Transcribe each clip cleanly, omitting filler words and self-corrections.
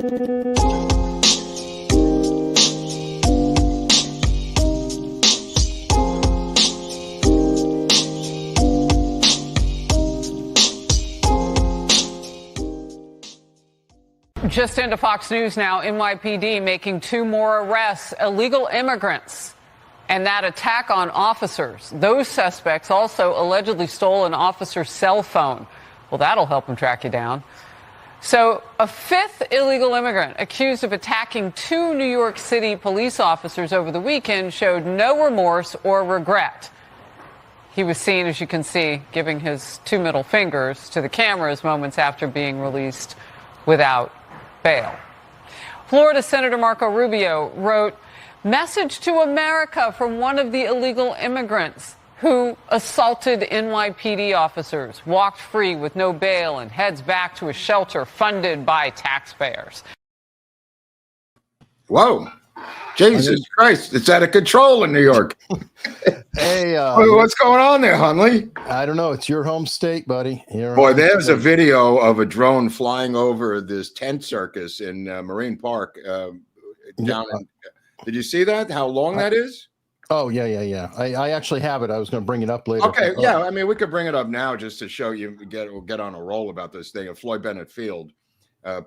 Just into Fox News now, NYPD making 2 more arrests, illegal immigrants, and that attack on officers. Those suspects also allegedly stole an officer's cell phone. Well, that'll help them track you down. So a 5th illegal immigrant accused of attacking 2 New York City police officers over the weekend showed no remorse or regret. He was seen, as you can see, giving his 2 middle fingers to the cameras moments after being released without bail. Florida Senator Marco Rubio wrote, "Message to America from one of the illegal immigrants who assaulted NYPD officers, walked free with no bail, and heads back to a shelter funded by taxpayers." Whoa. Jesus Christ, it's out of control in New York. Hey, what's going on there, Hunley? I don't know. It's your home state, buddy. Boy, there's a video of a drone flying over this tent circus in Marine Park. Did you see that? How long that is? Oh, yeah. I actually have it. I was going to bring it up later. Okay, yeah. I mean, we could bring it up now just to show you, get on a roll about this thing at Floyd Bennett Field.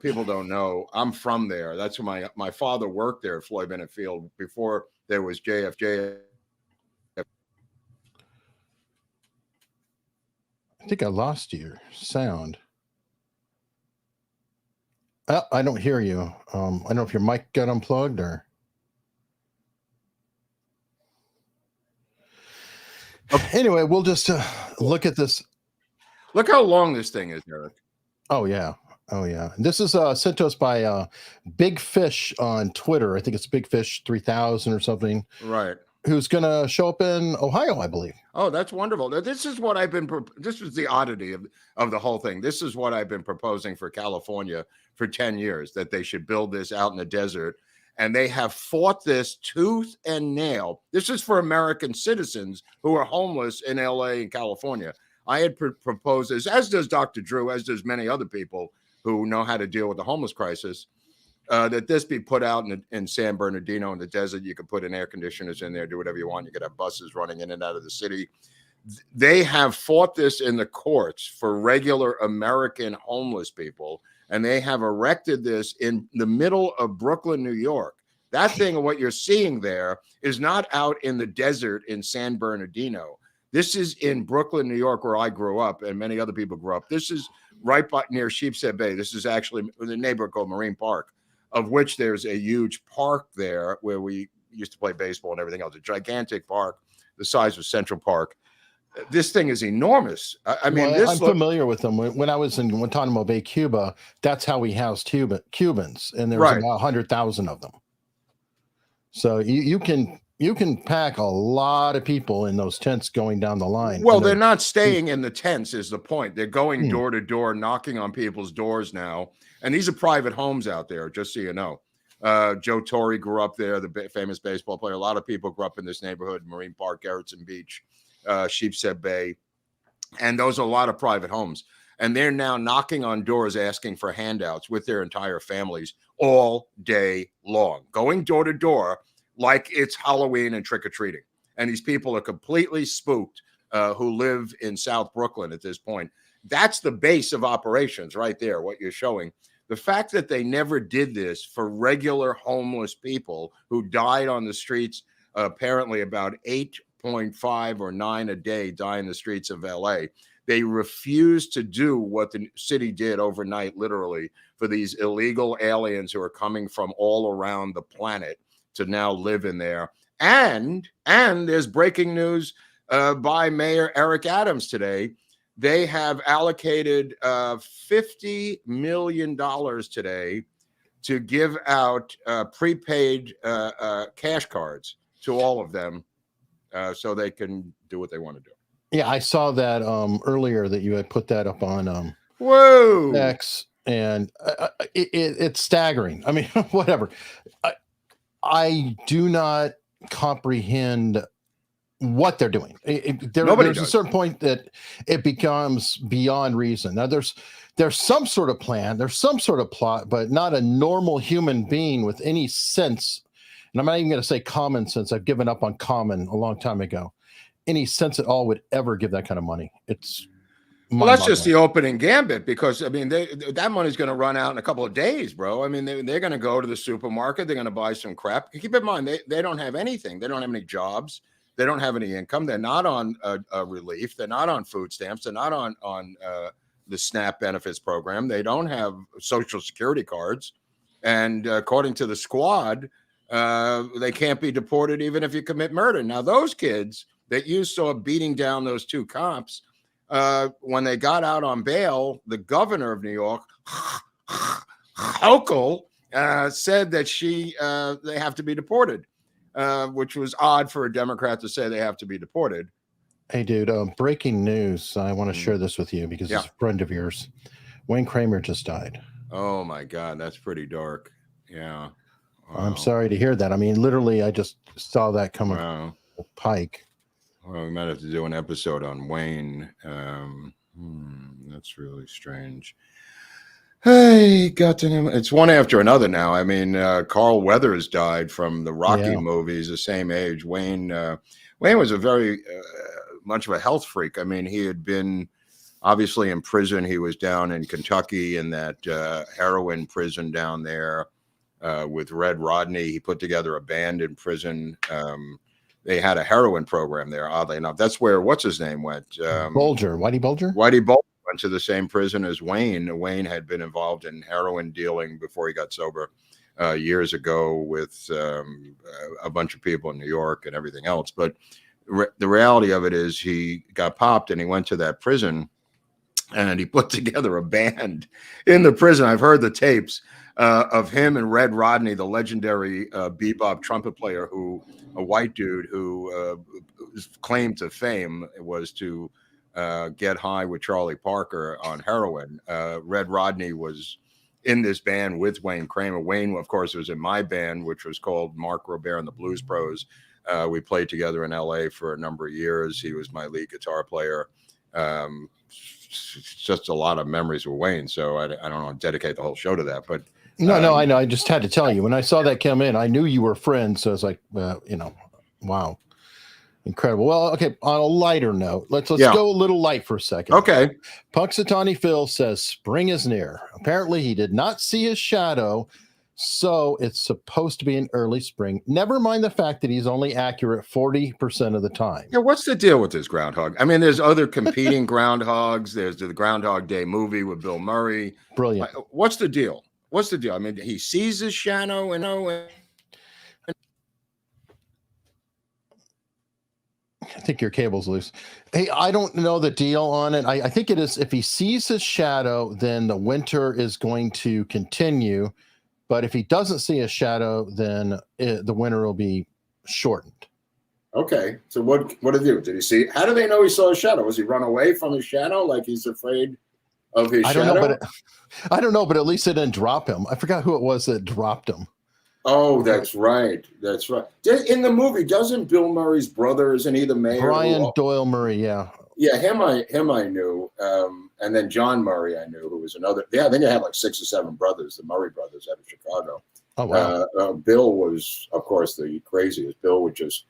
People don't know. I'm from there. That's where my father worked there at Floyd Bennett Field before there was JFJ. I think I lost your sound. Oh, I don't hear you. I don't know if your mic got unplugged or. Okay. Anyway, we'll just look at this. Look how long this thing is, Eric. Oh, yeah. This is sent to us by Big Fish on Twitter. I think it's Big Fish 3000 or something. Right. Who's going to show up in Ohio, I believe. Oh, that's wonderful. This is what this is the oddity of the whole thing. This is what I've been proposing for California for 10 years, that they should build this out in the desert. And they have fought this tooth and nail. This is for American citizens who are homeless in LA and California. I had proposed this, as does Dr. Drew, as does many other people who know how to deal with the homeless crisis, that this be put out in San Bernardino in the desert. You could put in air conditioners in there, do whatever you want. You could have buses running in and out of the city. They have fought this in the courts for regular American homeless people, and they have erected this in the middle of Brooklyn, New York. That thing, what you're seeing there, is not out in the desert in San Bernardino. This is in Brooklyn, New York, where I grew up, and many other people grew up. This is right near Sheepshead Bay. This is actually the neighborhood called Marine Park, of which there's a huge park there where we used to play baseball and everything else. A gigantic park, the size of Central Park. This thing is enormous. I mean, I'm familiar with them. When I was in Guantanamo Bay, Cuba, that's how we housed Cubans, and there was about 100,000 of them. So you can pack a lot of people in those tents going down the line. Well, they're not staying in the tents is the point. They're going door to door, knocking on people's doors now. And these are private homes out there, just so you know. Joe Torre grew up there, the famous baseball player. A lot of people grew up in this neighborhood, Marine Park, Gerritsen Beach, Sheepshead Bay. And those are a lot of private homes. And they're now knocking on doors asking for handouts with their entire families all day long, going door to door like it's Halloween and trick-or-treating. And these people are completely spooked who live in South Brooklyn at this point. That's the base of operations right there, what you're showing. The fact that they never did this for regular homeless people who died on the streets, apparently about 8.5 or 9 a day die in the streets of LA. They refused to do what the city did overnight, literally, for these illegal aliens who are coming from all around the planet to now live in there. And there's breaking news by Mayor Eric Adams today. They have allocated $50 million today to give out prepaid cash cards to all of them so they can do what they want to do. Yeah, I saw that earlier that you had put that up on X, and it's staggering. I mean, whatever. I do not comprehend what they're doing. There's a certain point that it becomes beyond reason. Now there's some sort of plan, there's some sort of plot, but not a normal human being with any sense. And I'm not even going to say common sense. I've given up on common a long time ago. Any sense at all would ever give that kind of money. It's well, that's just the opening gambit, because I mean, that money's going to run out in a couple of days, bro. I mean, they're going to go to the supermarket, they're going to buy some crap. Keep in mind, they don't have anything. They don't have any jobs. They don't have any income. They're not on relief. They're not on food stamps. They're not on the SNAP benefits program. They don't have Social Security cards. And according to the squad, they can't be deported even if you commit murder. Now, those kids that you saw beating down those two cops, when they got out on bail, the governor of New York, Hochul, said that they have to be deported, which was odd for a Democrat to say they have to be deported. Hey, dude, breaking news. I want to share this with you because it's a friend of yours. Wayne Kramer just died. Oh, my God. That's pretty dark. Yeah. Wow. I'm sorry to hear that. I mean, literally, I just saw that coming up the pike. Well, we might have to do an episode on Wayne. That's really strange. Hey, got to him. It's one after another now. I mean, Carl Weathers died from the Rocky movies, the same age. Wayne was a very much of a health freak. I mean, he had been obviously in prison. He was down in Kentucky in that heroin prison down there with Red Rodney. He put together a band in prison. They had a heroin program there, oddly enough. That's where, what's his name went? Whitey Bulger? Whitey Bulger went to the same prison as Wayne. Wayne had been involved in heroin dealing before he got sober years ago with a bunch of people in New York and everything else. But the reality of it is he got popped and he went to that prison and he put together a band in the prison. I've heard the tapes of him and Red Rodney, the legendary bebop trumpet player, a white dude who claimed to fame was to get high with Charlie Parker on heroin. Red Rodney was in this band with Wayne Kramer. Wayne, of course, was in my band, which was called Mark Robert and the Blues Pros. We played together in LA for a number of years. He was my lead guitar player. Just a lot of memories with Wayne. So I don't want to dedicate the whole show to that, but no, I know. I just had to tell you when I saw that come in, I knew you were friends. So I was like, wow, incredible. Well, okay. On a lighter note, let's go a little light for a second. Okay. Punxsutawney Phil says spring is near. Apparently, he did not see his shadow, so it's supposed to be in early spring. Never mind the fact that he's only accurate 40% of the time. Yeah, what's the deal with this groundhog? I mean, there's other competing groundhogs. There's the Groundhog Day movie with Bill Murray. Brilliant. What's the deal? What's the deal? I mean, he sees his shadow and I think your cable's loose. Hey, I don't know the deal on it. I think it is if he sees his shadow, then the winter is going to continue. But if he doesn't see a shadow, then the winter will be shortened. Okay. So what did he do? Did he see? How do they know he saw a shadow? Was he run away from his shadow like he's afraid of his shadow? I don't know, but at least it didn't drop him. I forgot who it was that dropped him. Oh, that's right. That's right. In the movie, doesn't Bill Murray's brother, isn't he the mayor? Brian Doyle Murray, yeah. Yeah, him I knew. And then John Murray I knew, who was another. Yeah, I think they had like 6 or 7 brothers, the Murray brothers out of Chicago. Oh, wow. Bill was, of course, the craziest. Bill would just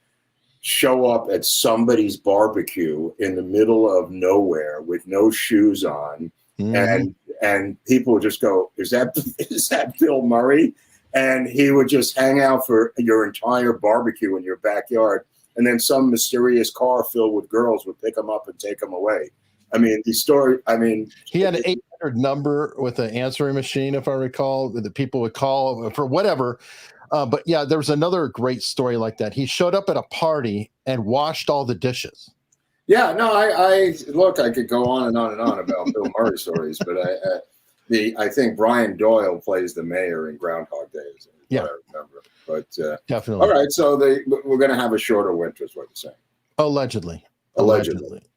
show up at somebody's barbecue in the middle of nowhere with no shoes on. Mm-hmm. And people would just go, is that Bill Murray? And he would just hang out for your entire barbecue in your backyard. And then some mysterious car filled with girls would pick him up and take him away. I mean, he had an 800 number with an answering machine, if I recall, that people would call for whatever. But yeah, there was another great story like that. He showed up at a party and washed all the dishes. Yeah, no, I could go on and on and on about Bill Murray stories, but I think Brian Doyle plays the mayor in Groundhog Day. Yeah, I remember. But definitely. All right, so we're going to have a shorter winter, is what you're saying. Allegedly.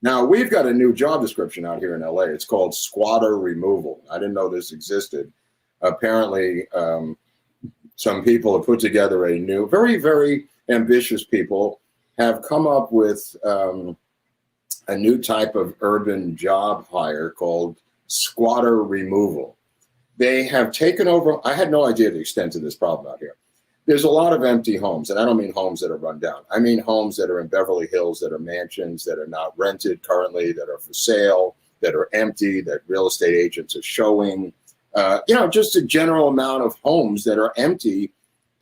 Now we've got a new job description out here in LA. It's called squatter removal. I didn't know this existed. Apparently, some people have put together a new, very, very ambitious people have come up with a new type of urban job hire called squatter removal. They have taken over. I had no idea the extent of this problem out here. There's a lot of empty homes, and I don't mean homes that are run down. I mean homes that are in Beverly Hills, that are mansions, that are not rented currently, that are for sale, that are empty, that real estate agents are showing. Just a general amount of homes that are empty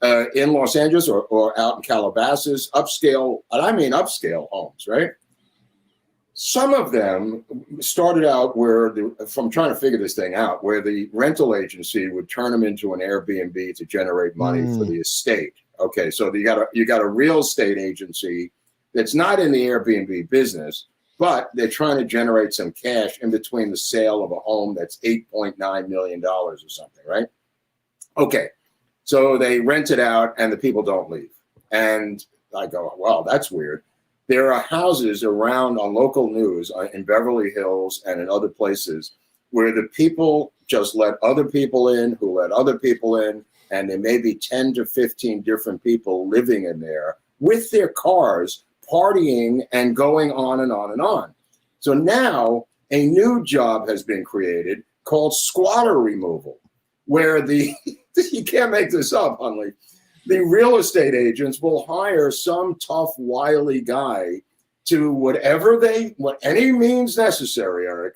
in Los Angeles or out in Calabasas, upscale, and I mean upscale homes, right? Some of them started out from trying to figure this thing out, where the rental agency would turn them into an Airbnb to generate money for the estate. Okay, so you got a real estate agency that's not in the Airbnb business, but they're trying to generate some cash in between the sale of a home that's $8.9 million or something, right? Okay, so they rent it out and the people don't leave. And I go, well, that's weird. There are houses around on local news in Beverly Hills and in other places where the people just let other people in who let other people in, and there may be 10 to 15 different people living in there with their cars, partying and going on and on and on. So now a new job has been created called squatter removal, where you can't make this up, Hunley. The real estate agents will hire some tough, wily guy to what any means necessary, Eric,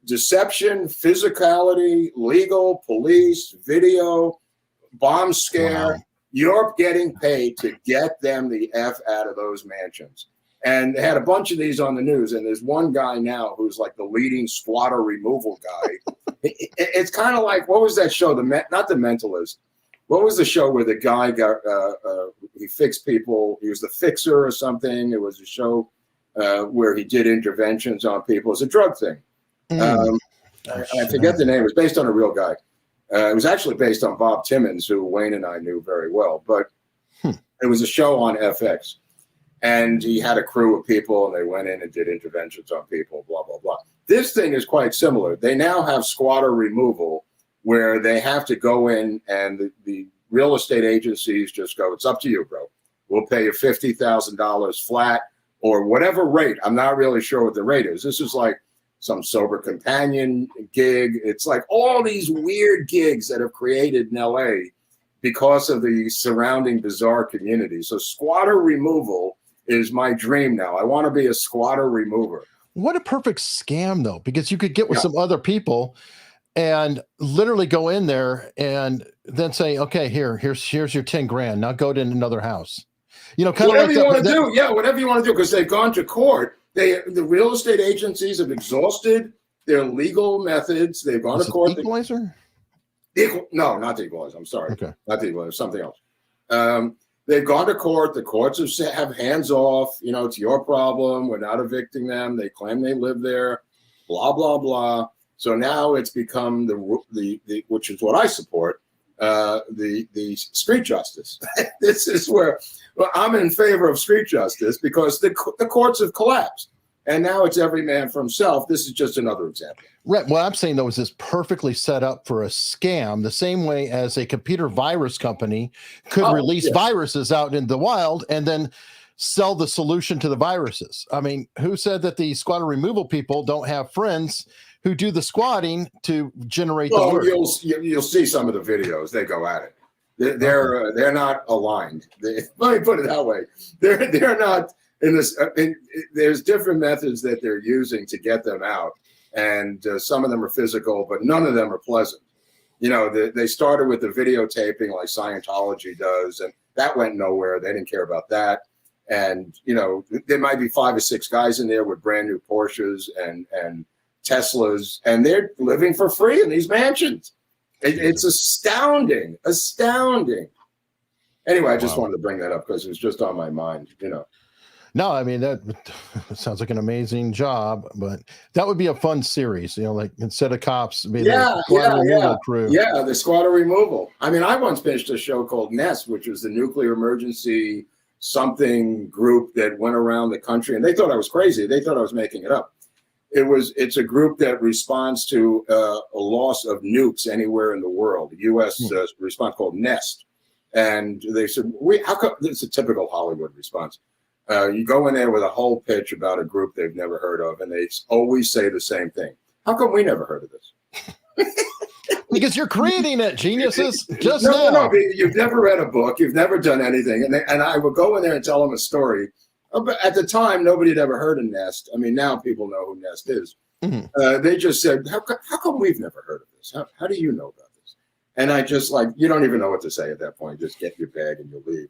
deception, physicality, legal, police, video, bomb scare. Wow. You're getting paid to get them the F out of those mansions. And they had a bunch of these on the news, and there's one guy now who's like the leading squatter removal guy. It's kind of like, what was that show? Not The Mentalist. What was the show where the guy got, he fixed people? He was the fixer or something. It was a show where he did interventions on people. It was a drug thing. I forget the name. It was based on a real guy. It was actually based on Bob Timmons, who Wayne and I knew very well. But it was a show on FX. And he had a crew of people, and they went in and did interventions on people, blah, blah, blah. This thing is quite similar. They now have squatter removal, where they have to go in and the real estate agencies just go, it's up to you, bro. We'll pay you $50,000 flat or whatever rate. I'm not really sure what the rate is. This is like some sober companion gig. It's like all these weird gigs that have created in LA because of the surrounding bizarre community. So squatter removal is my dream now. I want to be a squatter remover. What a perfect scam, though, because you could get with some other people and literally go in there and then say, okay, here's your 10 grand. Now go to another house. Kind of whatever like you want to do. Yeah, whatever you want to do, because they've gone to court. The real estate agencies have exhausted their legal methods. They've gone to court. Equalizer? No, not the Equalizer. I'm sorry. Okay. Not the Equalizer. Something else. They've gone to court. The courts have hands off. It's your problem. We're not evicting them. They claim they live there. Blah, blah, blah. So now it's become the which is what I support, the street justice. This is where I'm in favor of street justice, because the courts have collapsed, and now it's every man for himself. This is just another example. Right. What I'm saying, though, is this perfectly set up for a scam, the same way as a computer virus company could release viruses out in the wild and then sell the solution to the viruses. I mean, who said that the squatter removal people don't have friends who do the squatting to generate the work? You'll see some of the videos. They go at it. They're not aligned. Let me put it that way. They're not in this. There's different methods that they're using to get them out, and some of them are physical, but none of them are pleasant. They started with the videotaping like Scientology does, and that went nowhere. They didn't care about that. And there might be 5 or 6 guys in there with brand new Porsches and Teslas, and they're living for free in these mansions. It's astounding. Anyway, I just wanted to bring that up because it was just on my mind, No, I mean, that sounds like an amazing job, but that would be a fun series, like instead of cops, the squatter removal crew. Yeah, the squatter removal. I mean, I once finished a show called NEST, which was the Nuclear Emergency Something group that went around the country, and they thought I was crazy. They thought I was making it up. It's a group that responds to a loss of nukes anywhere in the world. The U.S. Response called NEST, and they said, "How come?" It's a typical Hollywood response. You go in there with a whole pitch about a group they've never heard of, and they always say the same thing. How come we never heard of this? Because you're creating it, geniuses. Just now. No, you've never read a book. You've never done anything. And I would go in there and tell them a story. But at the time, nobody had ever heard of Nest. I mean, now people know who Nest is. Mm-hmm. They just said, how come we've never heard of this? How do you know about this? And I just you don't even know what to say at that point. Just get your bag and you'll leave,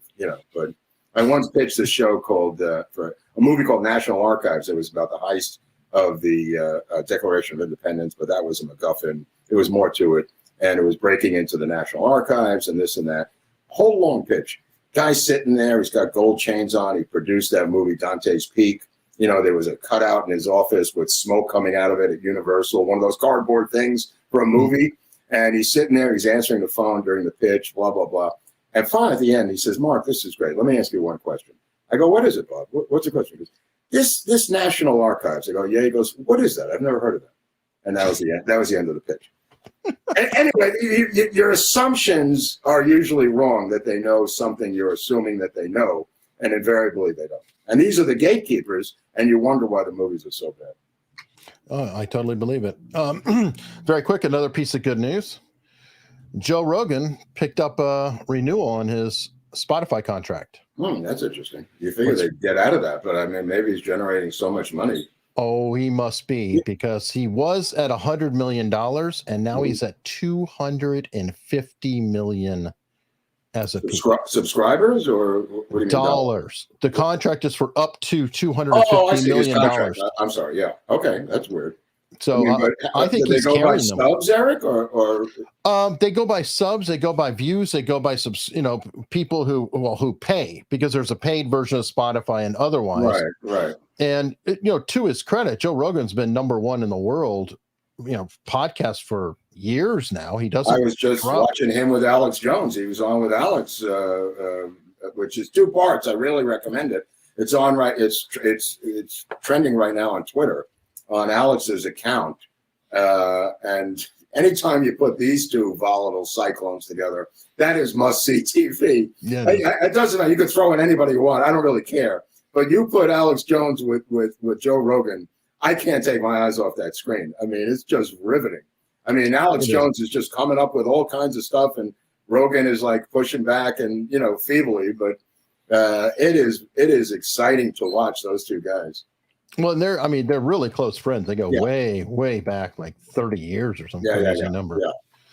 But I once pitched a show called, for a movie called National Archives. It was about the heist of the Declaration of Independence, but that was a MacGuffin. It was more to it. And it was breaking into the National Archives and this and that. Whole long pitch. Guy's sitting there. He's got gold chains on. He produced that movie, Dante's Peak. There was a cutout in his office with smoke coming out of it at Universal, one of those cardboard things for a movie. And he's sitting there. He's answering the phone during the pitch, blah, blah, blah. And finally, at the end, he says, Mark, this is great. Let me ask you one question. I go, what is it, Bob? What's the question? He goes, this National Archives. I go, yeah. He goes, what is that? I've never heard of that. And that was the end. That was the end of the pitch. Anyway, your assumptions are usually wrong, that they know something you're assuming that they know, and invariably they don't. And these are the gatekeepers, and you wonder why the movies are so bad. Oh, I totally believe it. Very quick, another piece of good news. Joe Rogan picked up a renewal on his Spotify contract. That's interesting. You figure they'd get out of that, but I mean, maybe he's generating so much money. Oh, he must be, because he was at $100 million and now he's at $250 million as a subscribers, or what do you mean? Dollars. The contract is for up to $250 million. I'm sorry. Yeah. Okay. That's weird. So I think he's carrying them. Subs, Eric, or they go by subs, they go by views, they go by people who pay, because there's a paid version of Spotify and otherwise. Right. And to his credit, Joe Rogan's been number one in the world, podcast for years now. He doesn't. I was just watching him with Alex Jones. He was on with Alex, which is 2 parts. I really recommend it. It's on right. It's trending right now on Twitter, on Alex's account. And anytime you put these two volatile cyclones together, that is must-see TV. Yeah. It doesn't matter. You could throw in anybody you want. I don't really care. But you put Alex Jones with Joe Rogan, I can't take my eyes off that screen. I mean, it's just riveting. I mean, Alex Jones is just coming up with all kinds of stuff, and Rogan is like pushing back and, feebly. But it is exciting to watch those two guys. Well, and they're really close friends. They go way, way back, like 30 years or something. Number.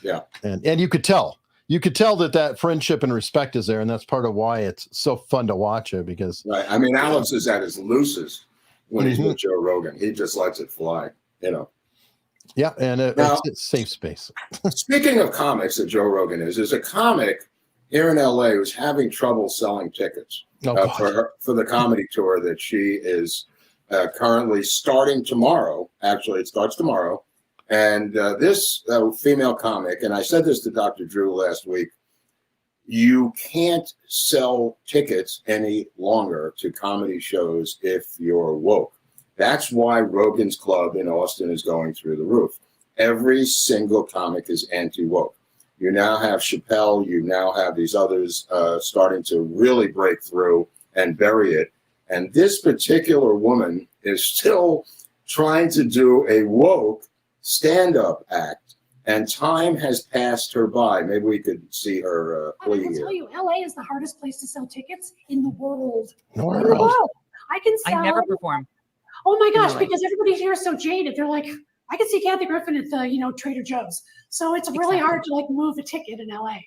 Yeah. And you could tell. You could tell that friendship and respect is there, and that's part of why it's so fun to watch it. Because I mean, Alex is at his loosest when he's with Joe Rogan. He just lets it fly, Yeah, and it's safe space. Speaking of comics, that Joe Rogan is a comic here in LA who's having trouble selling tickets for the comedy tour that she is currently starting tomorrow. Actually, it starts tomorrow. And this female comic, and I said this to Dr. Drew last week, you can't sell tickets any longer to comedy shows if you're woke. That's why Rogan's Club in Austin is going through the roof. Every single comic is anti-woke. You now have Chappelle, you now have these others starting to really break through and bury it. And this particular woman is still trying to do a woke stand-up act, and time has passed her by. Maybe we could see her I can tell you, LA is the hardest place to sell tickets in the world. I can sell. I never perform. Oh my gosh, because everybody here is so jaded. They're like, I can see Kathy Griffin at the Trader Joe's. So it's really hard to move a ticket in LA.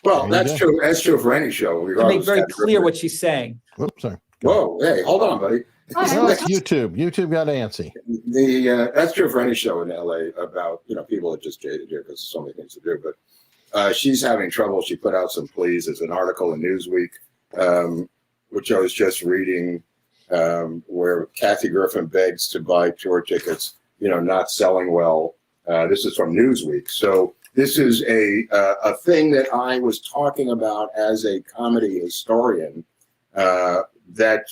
Well, that's true. That's true for any show. To make very clear what she's saying. Oops, sorry. Whoa, hey, hold on, buddy. YouTube got antsy. That's true for any show in LA about people that just jaded here because there's so many things to do. But she's having trouble. She put out some pleas. There's an article in Newsweek, which I was just reading, where Kathy Griffin begs to buy tour tickets. Not selling well. This is from Newsweek. So this is a thing that I was talking about as a comedy historian. That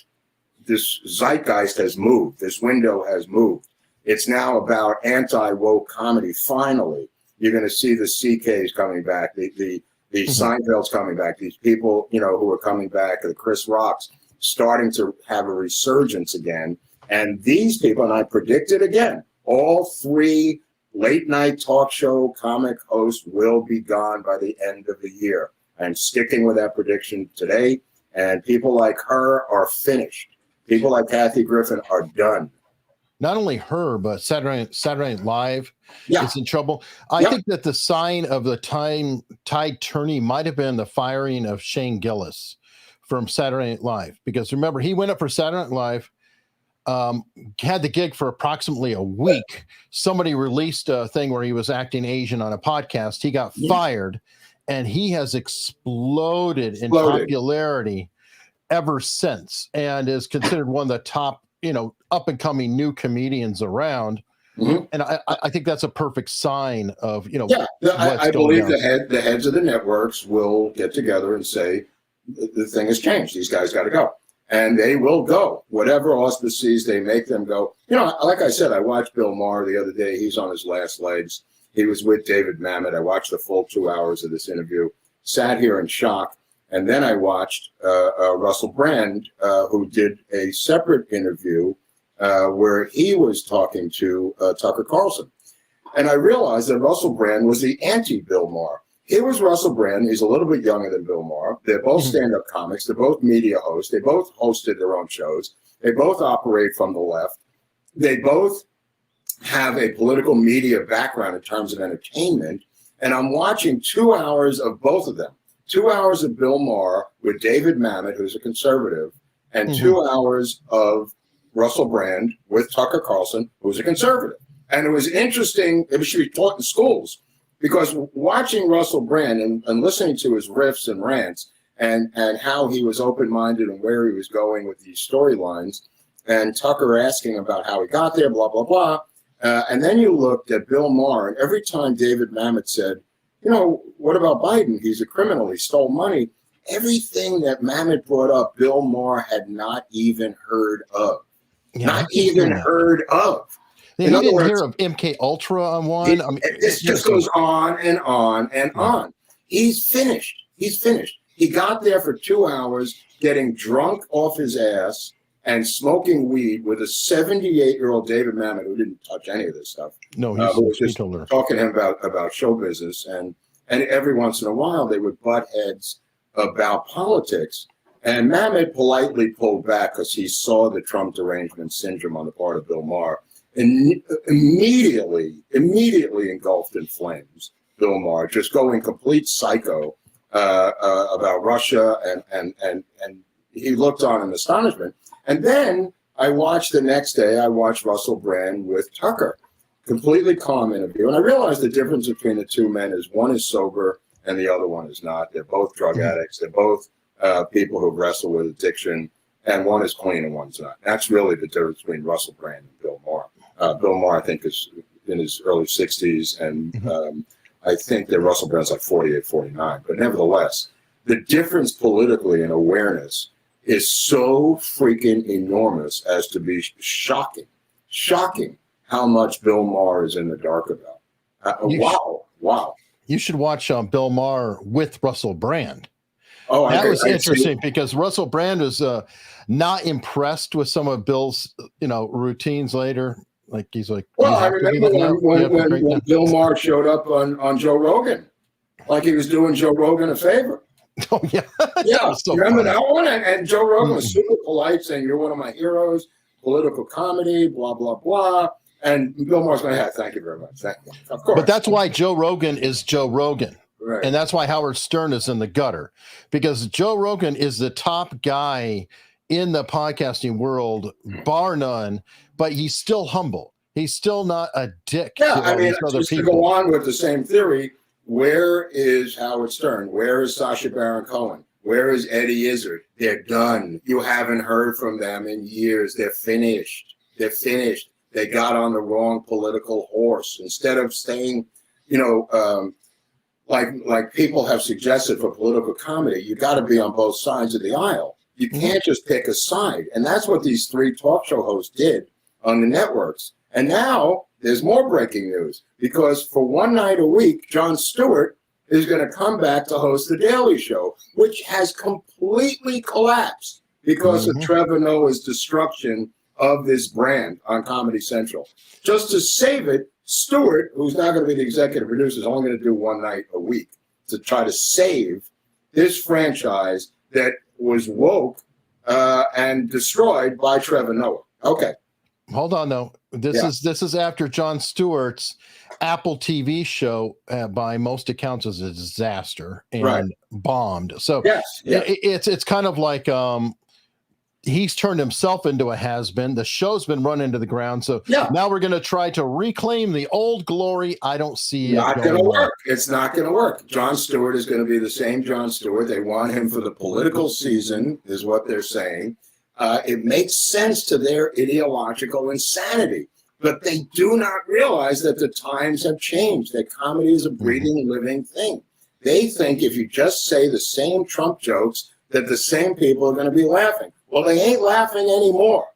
this zeitgeist has moved. This window has moved. It's now about anti-woke comedy. Finally, you're going to see the CKs coming back, the Seinfelds coming back, these people, who are coming back, the Chris Rocks. starting to have a resurgence again. And these people, and I predict it again, all three late night talk show comic hosts will be gone by the end of the year. I'm sticking with that prediction today. And people like her are finished. People like Kathy Griffin are done. Not only her, but Saturday Night Live is in trouble. I think that the sign of the tide turning might have been the firing of Shane Gillis from Saturday Night Live. Because remember, he went up for Saturday Night Live, had the gig for approximately a week. Somebody released a thing where he was acting Asian on a podcast. He got fired, and he has exploded in popularity ever since, and is considered one of the top, up and coming new comedians around. And I think that's a perfect sign of, I believe the heads of the networks will get together and say, the thing has changed. These guys got to go. And they will go. Whatever auspices they make them go. Like I said, I watched Bill Maher the other day. He's on his last legs. He was with David Mamet. I watched the full 2 hours of this interview, sat here in shock. And then I watched Russell Brand, who did a separate interview where he was talking to Tucker Carlson. And I realized that Russell Brand was the anti-Bill Maher. Here was Russell Brand. He's a little bit younger than Bill Maher. They're both stand-up comics. They're both media hosts. They both hosted their own shows. They both operate from the left. They both have a political media background in terms of entertainment. And I'm watching 2 hours of both of them. 2 hours of Bill Maher with David Mamet, who's a conservative, and 2 hours of Russell Brand with Tucker Carlson, who's a conservative. And it was interesting. It should be taught in schools, because watching Russell Brand and listening to his riffs and rants and how he was open-minded and where he was going with these storylines, and Tucker asking about how he got there, blah, blah, blah. And then you looked at Bill Maher, and every time David Mamet said, what about Biden? He's a criminal. He stole money. Everything that Mamet brought up, Bill Maher had not even heard of. Not even heard of. He didn't hear of MK Ultra on one. This just goes on and on and on. He's finished. He got there for 2 hours, getting drunk off his ass and smoking weed with a 78-year-old David Mamet, who didn't touch any of this stuff. No, who was just talking to him about show business. And every once in a while, they would butt heads about politics. And Mamet politely pulled back because he saw the Trump derangement syndrome on the part of Bill Maher. And immediately engulfed in flames. Bill Maher just going complete psycho about Russia, and he looked on in astonishment. And then I watched the next day. I watched Russell Brand with Tucker, completely calm interview, and I realized the difference between the two men is one is sober and the other one is not. They're both drug addicts. They're both people who wrestle with addiction, and one is clean and one's not. That's really the difference between Russell Brand and Bill Maher. Bill Maher, I think, is in his early 60s, and I think that Russell Brand's like 48, 49. But nevertheless, the difference politically in awareness is so freaking enormous as to be shocking how much Bill Maher is in the dark about. Wow. You should watch Bill Maher with Russell Brand. Oh, that was interesting because Russell Brand was not impressed with some of Bill's, routines later. Like he's like, well, I remember when Bill Maher showed up on Joe Rogan, like he was doing Joe Rogan a favor. Oh yeah, yeah. So remember that one? And Joe Rogan was super polite, saying, "You're one of my heroes, political comedy, blah blah blah." And Bill Maher's going, "Yeah, thank you very much." Thank you. Of course. But that's why Joe Rogan is Joe Rogan. Right. And that's why Howard Stern is in the gutter, because Joe Rogan is the top guy in the podcasting world, bar none, but he's still humble. He's still not a dick. Yeah, I mean, just to go on with the same theory, where is Howard Stern? Where is Sacha Baron Cohen? Where is Eddie Izzard? They're done. You haven't heard from them in years. They're finished. They got on the wrong political horse. Instead of staying, like people have suggested for political comedy, you got to be on both sides of the aisle. You can't just pick a side. And that's what these three talk show hosts did on the networks. And now there's more breaking news, because for one night a week, Jon Stewart is going to come back to host The Daily Show, which has completely collapsed. because of Trevor Noah's destruction of this brand on Comedy Central. Just to save it, Stewart, who's not going to be the executive producer, is only going to do one night a week to try to save this franchise that was woke and destroyed by Trevor Noah. Okay. Hold on, though. This is after Jon Stewart's Apple TV show, by most accounts, was a disaster and bombed. So it's kind of like he's turned himself into a has-been. The show's been run into the ground. So now we're going to try to reclaim the old glory. I don't see it. Not going to work. It's not going to work. Jon Stewart is going to be the same Jon Stewart. They want him for the political season, is what they're saying. It makes sense to their ideological insanity, but they do not realize that the times have changed, that comedy is a breathing, living thing. They think if you just say the same Trump jokes, that the same people are going to be laughing. Well, they ain't laughing anymore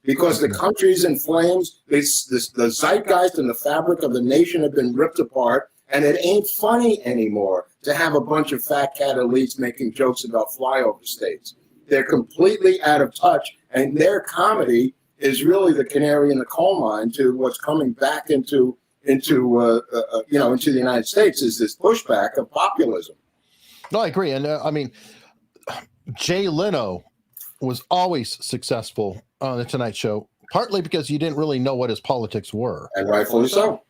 because the country's in flames. The zeitgeist and the fabric of the nation have been ripped apart, and it ain't funny anymore to have a bunch of fat cat elites making jokes about flyover states. They're completely out of touch, and their comedy is really the canary in the coal mine to what's coming back into the United States, is this pushback of populism. No, I agree, and I mean, Jay Leno was always successful on the Tonight Show, partly because you didn't really know what his politics were, and rightfully so.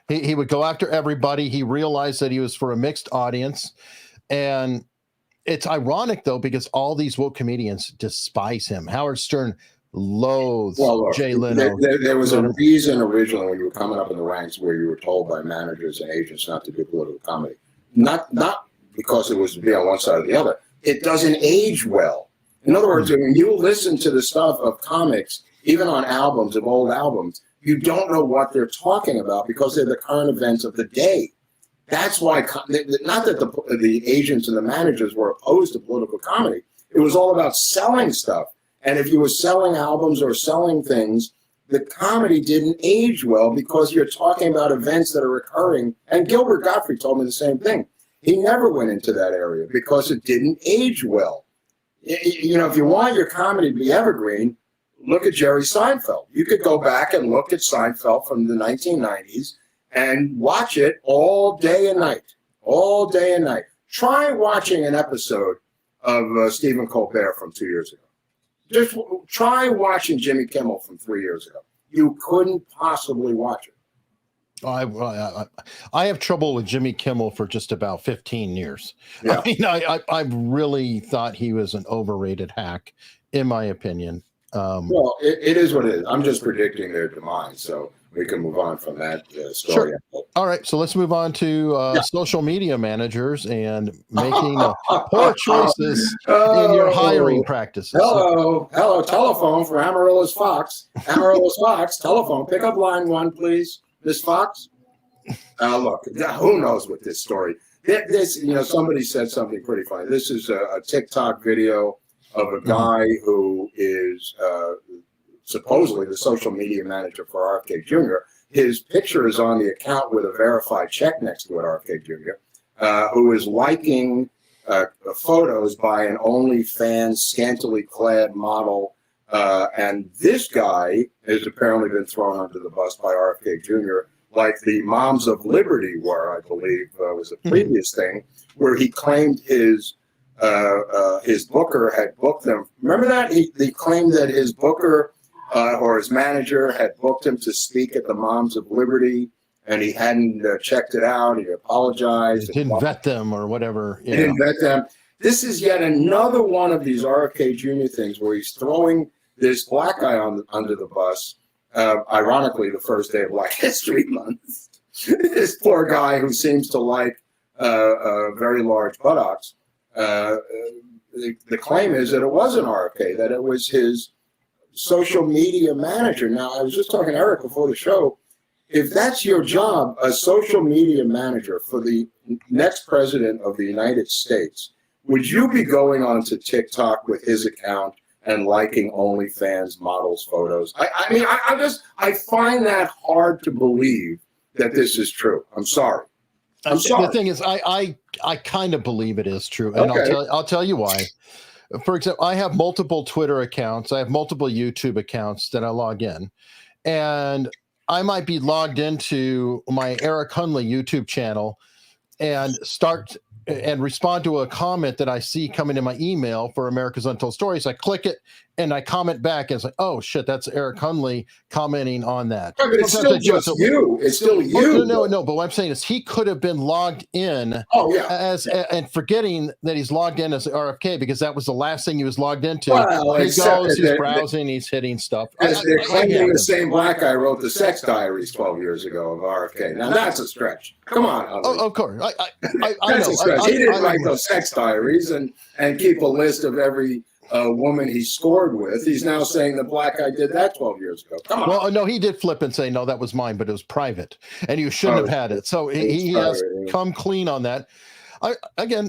He would go after everybody. He realized that he was for a mixed audience, and it's ironic, though, because all these woke comedians despise him. Howard Stern loathes Jay Leno. There was a reason originally when you were coming up in the ranks where you were told by managers and agents not to do political comedy. Not because it was to be on one side or the other. It doesn't age well. In other words, when you listen to the stuff of comics, even on albums, of old albums, you don't know what they're talking about because they're the current events of the day. That's why, not that the agents and the managers were opposed to political comedy. It was all about selling stuff. And if you were selling albums or selling things, the comedy didn't age well because you're talking about events that are occurring. And Gilbert Gottfried told me the same thing. He never went into that area because it didn't age well. You know, if you want your comedy to be evergreen, look at Jerry Seinfeld. You could go back and look at Seinfeld from the 1990s and watch it all day and night, all day and night. Try watching an episode of Stephen Colbert from 2 years ago. Just try watching Jimmy Kimmel from 3 years ago. You couldn't possibly watch it. I have trouble with Jimmy Kimmel for just about 15 years. Yeah. I mean, I really thought he was an overrated hack, in my opinion. Well, it is what it is. I'm just predicting their demise, so we can move on from that story. Sure. All right, so let's move on to social media managers and making poor choices in your hiring practices. Hello, telephone for Amaryllis Fox. Amaryllis Fox, telephone. Pick up line 1, please. Miss Fox? Look, who knows what this story. This, somebody said something pretty funny. This is a TikTok video of a guy who is supposedly the social media manager for RFK Jr. His picture is on the account with a verified check next to it, RFK Jr., who is liking photos by an OnlyFans scantily clad model. And this guy has apparently been thrown under the bus by RFK Jr., like the Moms of Liberty were, I believe, was a previous thing, where he claimed his booker had booked him. Remember that? He claimed that his booker or his manager had booked him to speak at the Moms of Liberty, and he hadn't checked it out. He apologized. He didn't vet them or whatever. He didn't vet them. This is yet another one of these RFK Jr. things where he's throwing this black guy under the bus. Ironically, the first day of Black History Month. This poor guy who seems to like very large buttocks. The claim is that it wasn't RFK, that it was his social media manager. Now, I was just talking to Eric before the show. If that's your job, a social media manager for the next president of the United States, would you be going onto TikTok with his account and liking OnlyFans models' photos? I find that hard to believe that this is true. I'm sorry. I'm sorry. The thing is, I kind of believe it is true, and I'll tell you why. for example, I have multiple Twitter accounts. I have multiple YouTube accounts that I log in, and I might be logged into my Eric Hunley YouTube channel and start and respond to a comment that I see coming in my email for America's Untold Stories. I click it and I comment back and it's like, oh shit, that's Eric Hunley commenting on that. Right, but it's still just you. It's still you. No. But what I'm saying is he could have been logged in and forgetting that he's logged in as RFK because that was the last thing he was logged into. Well, he goes, he's browsing, he's hitting stuff. They're claiming the same black guy wrote the sex diaries 12 years ago of RFK. Now that's a stretch. Come on. Oh, of course. I That's know. a stretch. He didn't write those sex diaries and keep a list of every woman he scored with. He's now saying the black guy did that 12 years ago. Come on. Well, no, he did flip and say, no, that was mine, but it was private and you shouldn't have had it. So he has come clean on that. I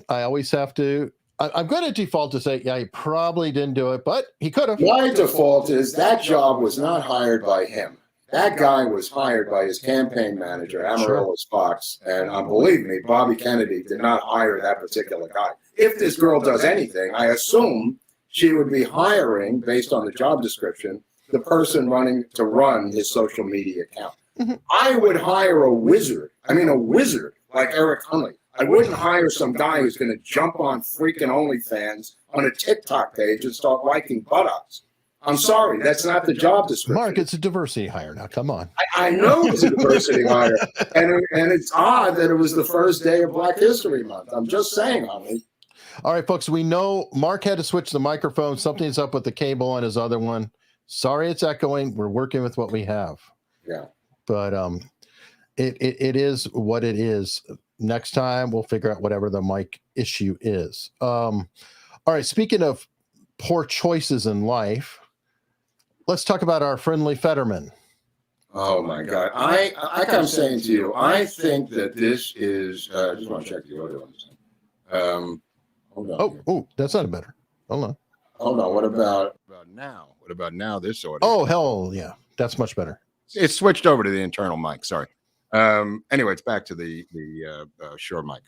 always have to, I'm going to default to say, yeah, he probably didn't do it, but he could have. My default is that job was not hired by him. That guy was hired by his campaign manager, Amaryllis Fox. And believe me, Bobby Kennedy did not hire that particular guy. If this girl does anything, I assume she would be hiring, based on the job description, the person running to run his social media account. Mm-hmm. I would hire a wizard like Eric Hunley. I wouldn't hire some guy who's going to jump on freaking OnlyFans on a TikTok page and start liking buttocks. I'm sorry, that's not the job description. Mark, it's a diversity hire now. Come on. I know it's a diversity hire. And it's odd that it was the first day of Black History Month. I'm just saying, honey. All right, folks, we know Mark had to switch the microphone. Something's up with the cable on his other one. Sorry it's echoing. We're working with what we have. Yeah. But it is what it is. Next time, we'll figure out whatever the mic issue is. All right, speaking of poor choices in life, let's talk about our friendly Fetterman. Oh my God! Like I'm saying to you, I think that this is. I just want to check the audio on this thing. Hold on. Oh, that's not better. Hold on. What about now? What about now? This audio. Oh hell yeah, that's much better. It's switched over to the internal mic. Sorry. Anyway, it's back to the Shure mic.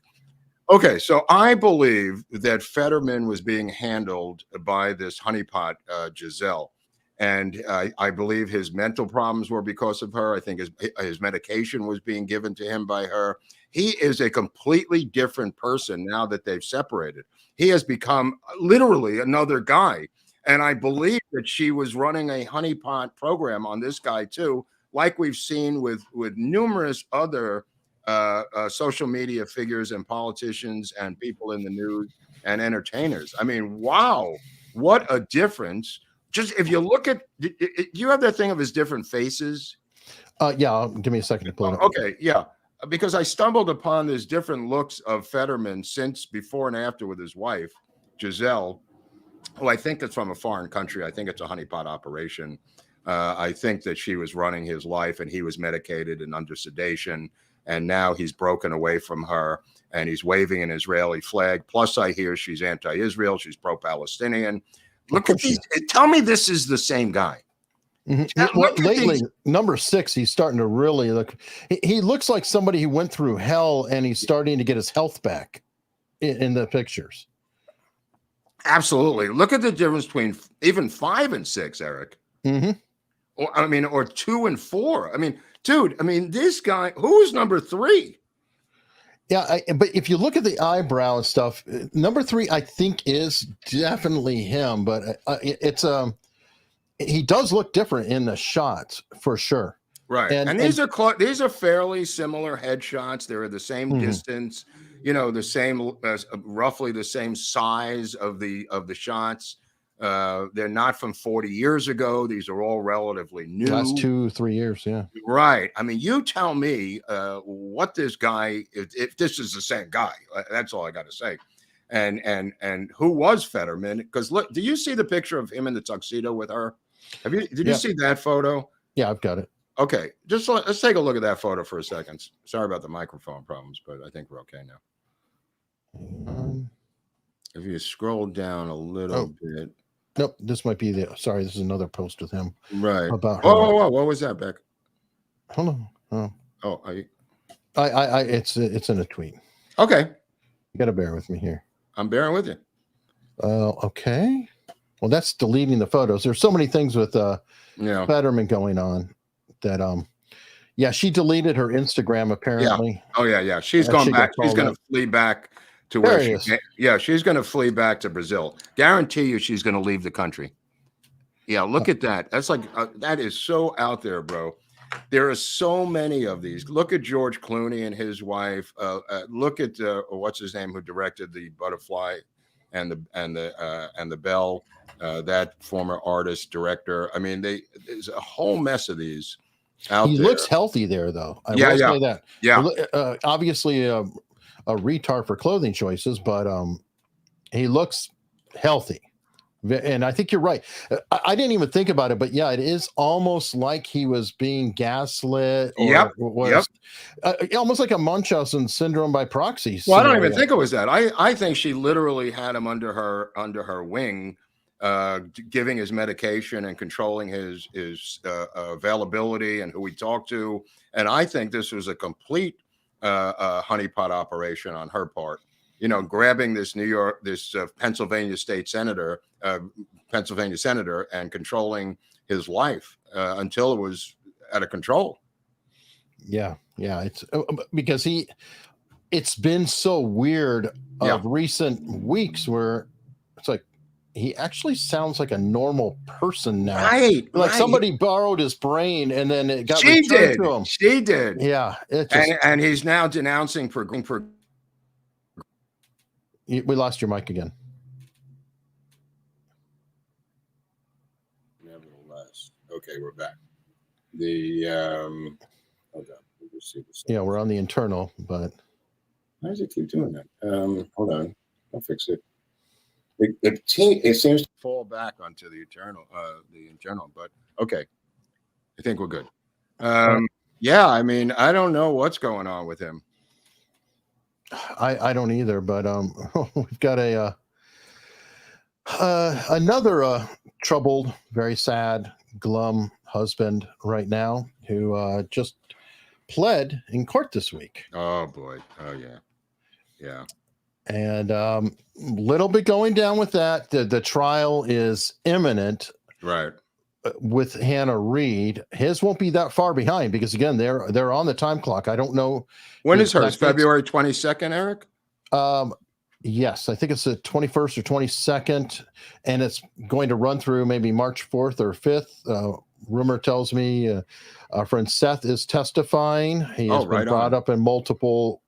Okay, so I believe that Fetterman was being handled by this honeypot Giselle. And I believe his mental problems were because of her. I think his medication was being given to him by her. He is a completely different person now that they've separated. He has become literally another guy. And I believe that she was running a honeypot program on this guy too, like we've seen with numerous other social media figures and politicians and people in the news and entertainers. I mean, wow, what a difference. Just if you look at, you have that thing of his different faces. Yeah, give me a second to pull it up. Okay, yeah, because I stumbled upon these different looks of Fetterman since before and after with his wife, Giselle, who I think is from a foreign country. I think it's a honeypot operation. I think that she was running his life and he was medicated and under sedation. And now he's broken away from her and he's waving an Israeli flag. Plus, I hear she's anti-Israel. She's pro-Palestinian. Look at these. Tell me this is the same guy. Mm-hmm. Well, lately, number 6, he's starting to really look. He looks like somebody who went through hell and he's starting to get his health back in the pictures. Absolutely. Look at the difference between even 5 and 6, Eric. Mm-hmm. Or 2 and 4. I mean, dude, this guy, who's number 3? Yeah, but if you look at the eyebrow and stuff, number 3, I think is definitely him. But he does look different in the shots for sure. Right, and these are fairly similar headshots. They're the same distance, the same, roughly the same size of the shots. They're not from 40 years ago. These are all relatively new. Last 2-3 years, yeah. Right. I mean, you tell me what this guy, if this is the same guy, that's all I got to say. And who was Fetterman? Because look, do you see the picture of him in the tuxedo with her? Did you see that photo? Yeah, I've got it. Okay, let's take a look at that photo for a second. Sorry about the microphone problems, but I think we're okay now. If you scroll down a little bit. Nope, this might be this is another post with him. Right. About her. Oh, what was that, Beck? Hold on. It's in a tweet. Okay. You got to bear with me here. I'm bearing with you. Okay. Well, that's deleting the photos. There's so many things with Fetterman going on that she deleted her Instagram apparently. Yeah. She's gone back. She's going to flee back to where she's going to flee back to Brazil. Guarantee you she's going to leave the country. Yeah, look at that. That's like that is so out there, bro. There are so many of these. Look at George Clooney and his wife. Look at what's his name who directed the Butterfly and the Bell. That former artist director. I mean, there's a whole mess of these out there. He looks healthy there, though. I will say that. Yeah, obviously a retard for clothing choices, but he looks healthy. And I think you're right. I didn't even think about it, but yeah, it is almost like he was being gaslit. Almost like a Munchausen syndrome by proxy. Well, I don't even think it was that. I think she literally had him under her wing, giving his medication and controlling his availability and who he talked to. And I think this was a complete honeypot operation on her part. You know, grabbing this Pennsylvania senator, and controlling his life until it was out of control. Yeah. It's because it's been so weird of recent weeks where it's like he actually sounds like a normal person now. Right. Like somebody borrowed his brain and then it got returned to him. She did. Yeah. And he's now denouncing for. We lost your mic again. Nevertheless, okay, we're back. Hold on. We're on the internal, but why does it keep doing that? Hold on, I'll fix it. It seems to fall back onto the internal, but okay, I think we're good. I mean, I don't know what's going on with him. I don't either, but we've got another troubled, very sad, glum husband right now who just pled in court this week. Oh boy! Oh yeah. And little bit going down with that. The trial is imminent. Right. With Hannah Reid, his won't be that far behind because again, they're on the time clock. I don't know when is hers. February 22nd, Eric. Yes, I think it's the 21st or 22nd, and it's going to run through maybe March 4th or 5th. Rumor tells me our friend Seth is testifying. He has been brought up in multiple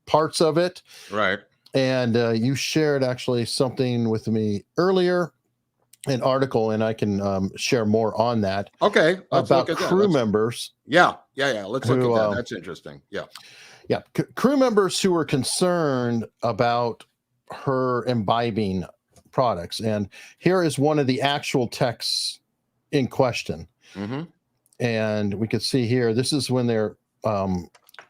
parts of it. Right. And you shared actually something with me earlier. An article, and I can share more on that. Okay, about crew members. Yeah. Let's look at that. That's interesting. Yeah. Crew members who were concerned about her imbibing products, and here is one of the actual texts in question. Mm-hmm. And we could see here. This is when they're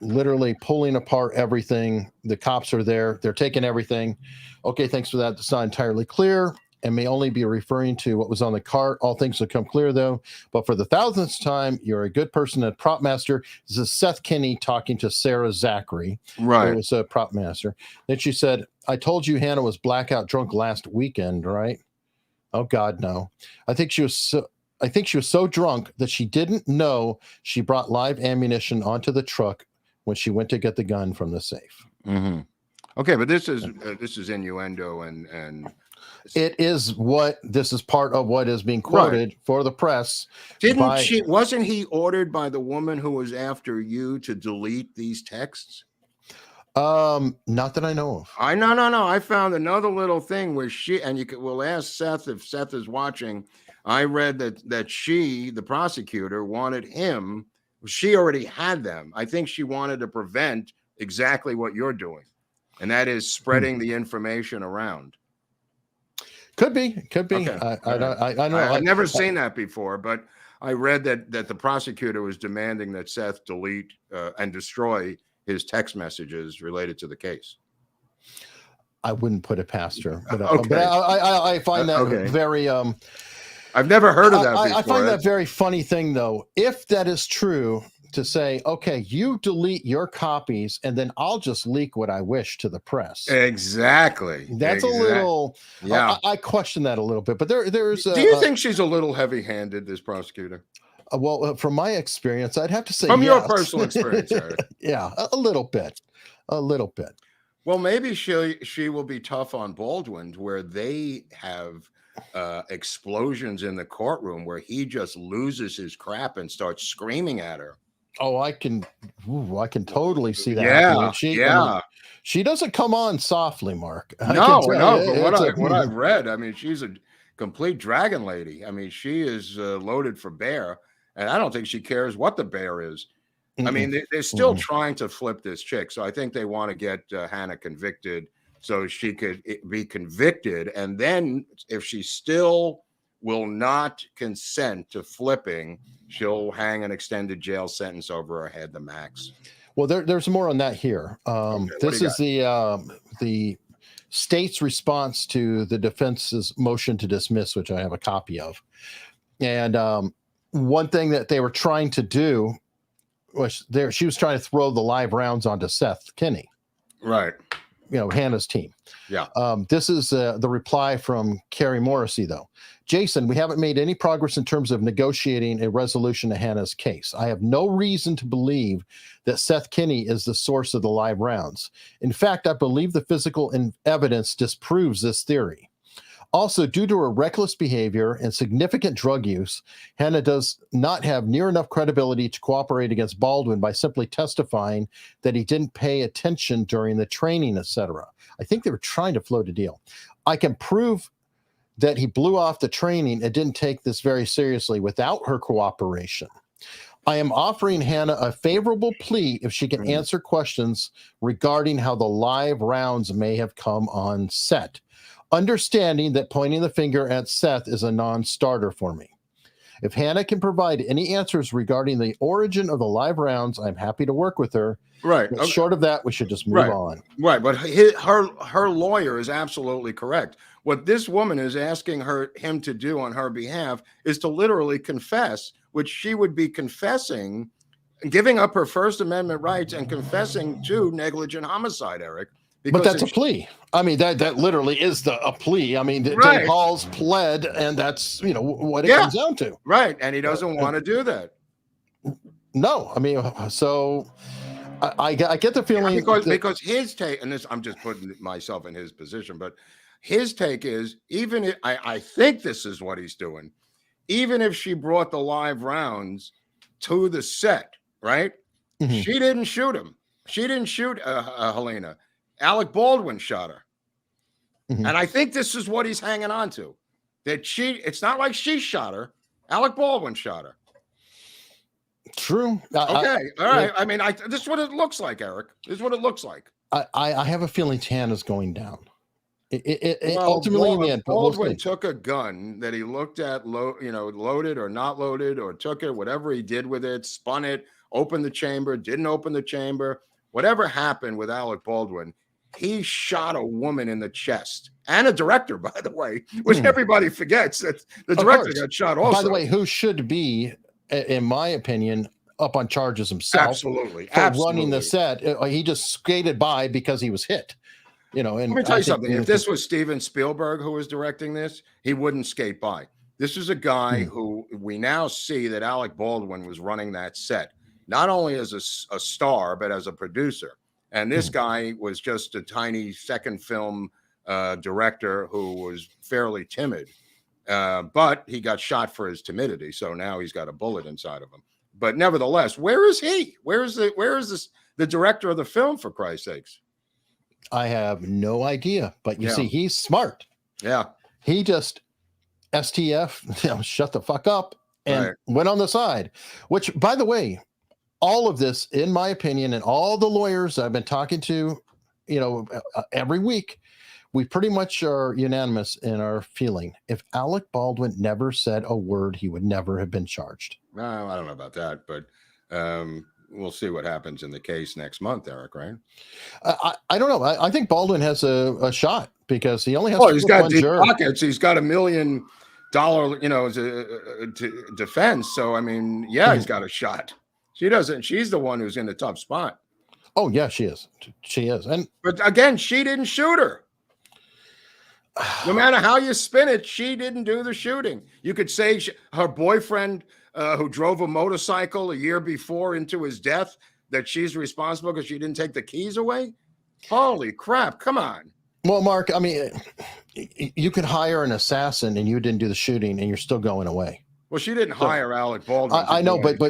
literally pulling apart everything. The cops are there. They're taking everything. Okay, thanks for that. It's not entirely clear. And may only be referring to what was on the cart. All things will come clear, though. But for the 1,000th time, you're a good person at prop master. This is Seth Kinney talking to Sarah Zachary, right? Who was a prop master. Then she said, "I told you Hannah was blackout drunk last weekend, right?" Oh God, no. I think she was so drunk that she didn't know she brought live ammunition onto the truck when she went to get the gun from the safe. Mm-hmm. Okay, but this is innuendo and. It is this is part of what is being quoted for the press. Wasn't he ordered by the woman who was after you to delete these texts? Not that I know of. No. I found another little thing where we'll ask Seth if Seth is watching. I read that the prosecutor, wanted him. She already had them. I think she wanted to prevent exactly what you're doing, and that is spreading the information around. Could be. Okay. I know. I've never seen that before, but I read that the prosecutor was demanding that Seth delete and destroy his text messages related to the case. I wouldn't put it past her, but, okay. But I find that very. I've never heard of that before. I find that very funny thing, though. If that is true, to say, okay, you delete your copies and then I'll just leak what I wish to the press. Exactly. That's a little, yeah. I question that a little bit, but there's. Do you think she's a little heavy-handed, this prosecutor? From my experience, I'd have to say From yes. your personal experience, Eric. Yeah, a little bit. Well, maybe she will be tough on Baldwin, where they have explosions in the courtroom where he just loses his crap and starts screaming at her. Oh, I can totally see that. Yeah, she doesn't come on softly, Mark. No. From what I've read, I mean, she's a complete dragon lady. I mean, she is loaded for bear, and I don't think she cares what the bear is. I mean, they're still trying to flip this chick, so I think they want to get Hannah convicted so she could be convicted, and then if she still will not consent to flipping, she'll hang an extended jail sentence over her head, the max. Well, there's more on that here. This is the state's response to the defense's motion to dismiss, which I have a copy of. And one thing that they were trying to do was she was trying to throw the live rounds onto Seth Kinney. Right. Hannah's team. Yeah. This is the reply from Carrie Morrissey, though. Jason, we haven't made any progress in terms of negotiating a resolution to Hannah's case. I have no reason to believe that Seth Kinney is the source of the live rounds. In fact, I believe the physical evidence disproves this theory. Also, due to her reckless behavior and significant drug use, Hannah does not have near enough credibility to cooperate against Baldwin by simply testifying that he didn't pay attention during the training, etc. I think they were trying to float a deal. I can prove that he blew off the training and didn't take this very seriously without her cooperation. I am offering Hannah a favorable plea if she can answer questions regarding how the live rounds may have come on set, understanding that pointing the finger at Seth is a non-starter for me. If Hannah can provide any answers regarding the origin of the live rounds, I'm happy to work with her. Right. But short of that, we should just move on. Right. But her lawyer is absolutely correct. What this woman is asking him to do on her behalf is to literally confess, which she would be confessing, giving up her First Amendment rights and confessing to negligent homicide, Eric. But that's a plea. I mean, that literally is a plea. I mean, Dave Hall's pled, and that's what it comes down to. Right, and he doesn't want to do that. No, I mean, so I get the feeling because his take, and this I'm just putting myself in his position, but his take is I think this is what he's doing. Even if she brought the live rounds to the set, right? Mm-hmm. She didn't shoot him. She didn't shoot Helena. Alec Baldwin shot her. Mm-hmm. And I think this is what he's hanging on to. It's not like she shot her. Alec Baldwin shot her. True. Okay. All right. I mean, this is what it looks like, Eric. This is what it looks like. I have a feeling Hannah's going down. Ultimately, in the end, Baldwin took a gun that he looked at, loaded or not loaded, or took it, whatever he did with it, spun it, opened the chamber, didn't open the chamber. Whatever happened with Alec Baldwin, he shot a woman in the chest, and a director, by the way, which everybody forgets that the director got shot also. By the way, who should be, in my opinion, up on charges himself. Absolutely. For running the set. He just skated by because he was hit. And let me tell you something. If this was Steven Spielberg who was directing this, he wouldn't skate by. This is a guy who we now see that Alec Baldwin was running that set, not only as a star, but as a producer. And this guy was just a tiny second film director who was fairly timid, but he got shot for his timidity. So now he's got a bullet inside of him. But nevertheless, where is he? Where is the director of the film, for Christ's sakes? I have no idea, but you see, he's smart. Yeah. He just STF, shut the fuck up and went on the side, which, by the way, all of this, in my opinion, and all the lawyers I've been talking to, every week, we pretty much are unanimous in our feeling. If Alec Baldwin never said a word, he would never have been charged. No, I don't know about that, but we'll see what happens in the case next month, Eric, right? I don't know. I think Baldwin has a shot because he only has he's got deep pockets. He's got $1 million, defense. So, I mean, he's got a shot. She doesn't. She's the one who's in the tough spot. Oh yeah, she is. She is. But again, she didn't shoot her. No matter how you spin it, she didn't do the shooting. You could say her boyfriend, who drove a motorcycle a year before into his death, that she's responsible because she didn't take the keys away. Holy crap! Come on. Well, Mark, I mean, you could hire an assassin and you didn't do the shooting, and you're still going away. Well, she didn't hire Alec Baldwin. I know, but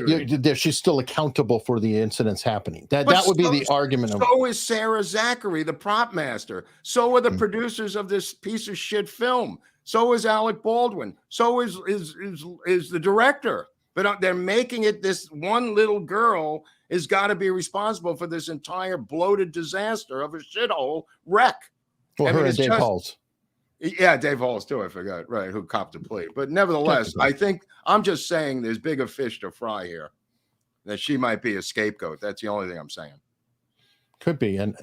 she's still accountable for the incidents happening. That would be the argument. So is Sarah Zachary, the prop master. So are the producers of this piece of shit film. So is Alec Baldwin. So is the director. But they're making it this one little girl has got to be responsible for this entire bloated disaster of a shithole wreck. Well, her and Dave Halls. Yeah, Dave Halls too. I forgot. Right, who copped a plea. But nevertheless, I think I'm just saying there's bigger fish to fry here. That she might be a scapegoat. That's the only thing I'm saying. Could be. And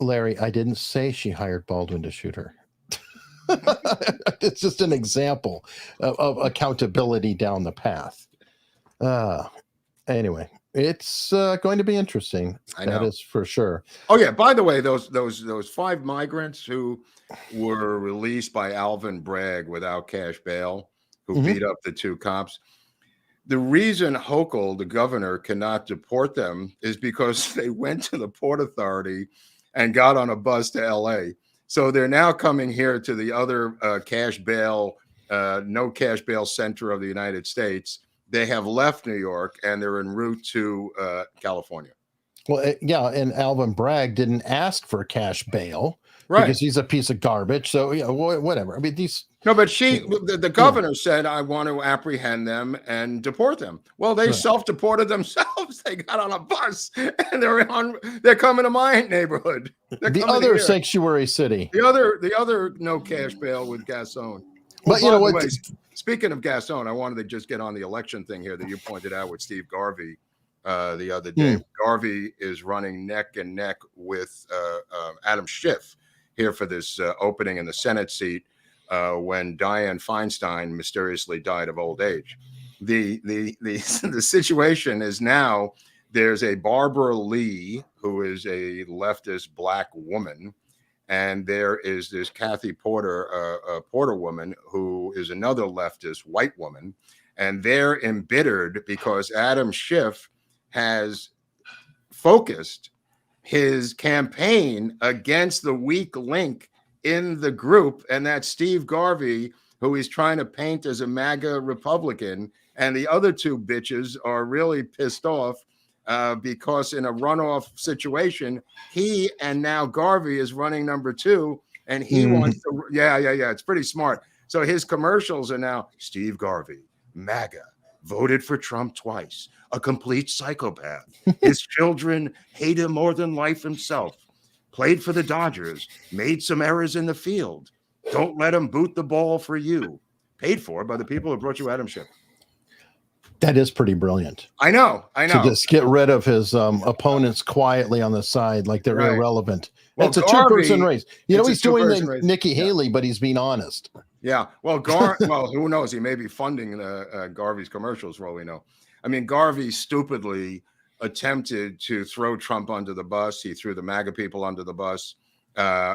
Larry, I didn't say she hired Baldwin to shoot her. It's just an example of accountability down the path. Anyway, it's going to be interesting. That is for sure. Oh yeah. By the way, those 5 migrants who were released by Alvin Bragg without cash bail, who beat up the 2 cops. The reason Hochul, the governor, cannot deport them is because they went to the Port Authority and got on a bus to L.A. So they're now coming here to the other cash bail, no cash bail center of the United States. They have left New York and they're en route to California. Well, yeah, and Alvin Bragg didn't ask for cash bail, right? Because he's a piece of garbage. So yeah, whatever. I mean, these. No, but the governor said, I want to apprehend them and deport them. Well, they self-deported themselves. They got on a bus and they're coming to my neighborhood. The other sanctuary city. The other no cash bail with Gasson. But you know what? Speaking of Gasson, I wanted to just get on the election thing here that you pointed out with Steve Garvey the other day. Garvey is running neck and neck with Adam Schiff here for this opening in the Senate seat when Dianne Feinstein mysteriously died of old age. The situation is now there's a Barbara Lee who is a leftist black woman, and there is this Kathy Porter, a Porter woman who is another leftist white woman, and they're embittered because Adam Schiff has focused his campaign against the weak link in the group, and that's Steve Garvey, who he's trying to paint as a MAGA Republican, and the other 2 bitches are really pissed off because in a runoff situation, he and now Garvey is running number 2, and he wants to. Yeah. It's pretty smart. So his commercials are now Steve Garvey, MAGA, voted for Trump twice, a complete psychopath. His children hate him more than life himself. Played for the Dodgers, made some errors in the field. Don't let him boot the ball for you. Paid for by the people who brought you Adam Schiff. That is pretty brilliant. I know. To just get rid of his opponents quietly on the side, like they're irrelevant. Well, it's a 2-person race. You know, he's doing the Nikki Haley, but he's being honest. Yeah. Well, well, who knows? He may be funding Garvey's commercials for all we know. I mean, Garvey stupidly attempted to throw Trump under the bus. He threw the MAGA people under the bus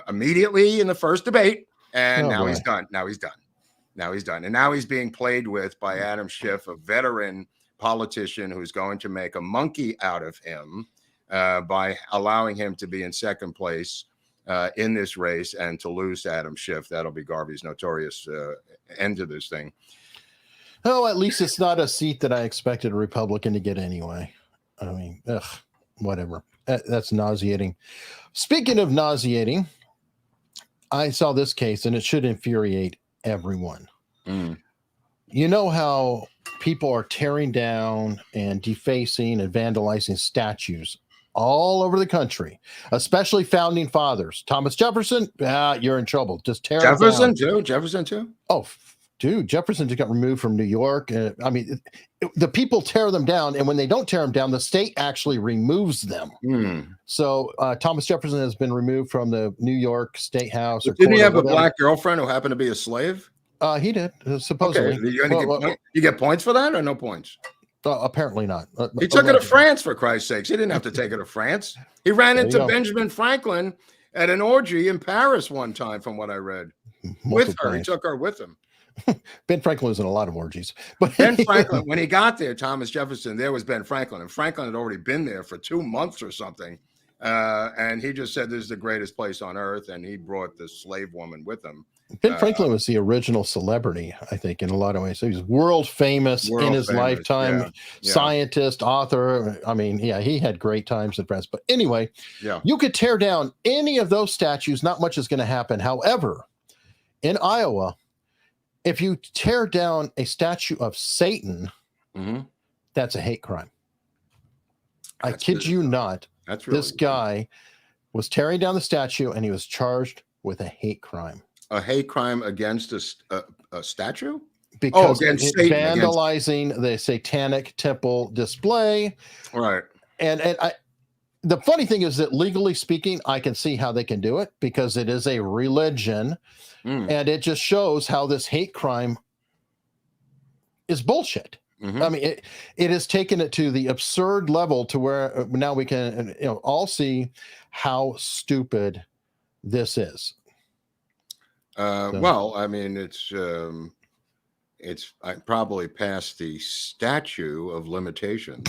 immediately in the first debate. And he's done. Now he's done. And now he's being played with by Adam Schiff, a veteran politician who's going to make a monkey out of him by allowing him to be in second place in this race and to lose to Adam Schiff. That'll be Garvey's notorious end to this thing. Oh, at least it's not a seat that I expected a Republican to get anyway. I mean, whatever. That's nauseating. Speaking of nauseating, I saw this case, and it should infuriate everyone. You know how people are tearing down and defacing and vandalizing statues all over the country, especially founding fathers. Thomas Jefferson, you're in trouble. Just tear Jefferson too. Jefferson too. Oh, dude, Jefferson just got removed from New York. I mean, the people tear them down, and when they don't tear them down, the state actually removes them. So Thomas Jefferson has been removed from the New York State House. Didn't he have a black girlfriend who happened to be a slave? He did, supposedly. Okay. You get points for that or no points? Apparently not. He took it to France, for Christ's sakes. He didn't have to take it to France. He ran into Benjamin Franklin at an orgy in Paris one time, from what I read. With her. He took her with him. Ben Franklin was in a lot of orgies. But Ben Franklin, when he got there, Thomas Jefferson, there was Ben Franklin. And Franklin had already been there for 2 months or something. And he just said, this is the greatest place on earth. And he brought the slave woman with him. Ben Franklin was the original celebrity, I think, in a lot of ways. He was world famous in his lifetime, scientist, author. I mean, he had great times in France. But anyway, you could tear down any of those statues. Not much is going to happen. However, in Iowa, if you tear down a statue of Satan, that's a hate crime. I kid you not. That's really this guy was tearing down the statue, and he was charged with a hate crime. A hate crime against a statue? Because vandalizing the satanic temple display. Right. And the funny thing is that legally speaking, I can see how they can do it because it is a religion. And it just shows how this hate crime is bullshit. I mean, it has taken it to the absurd level to where now we can all see how stupid this is. Well, I mean, it's probably past the statute of limitations.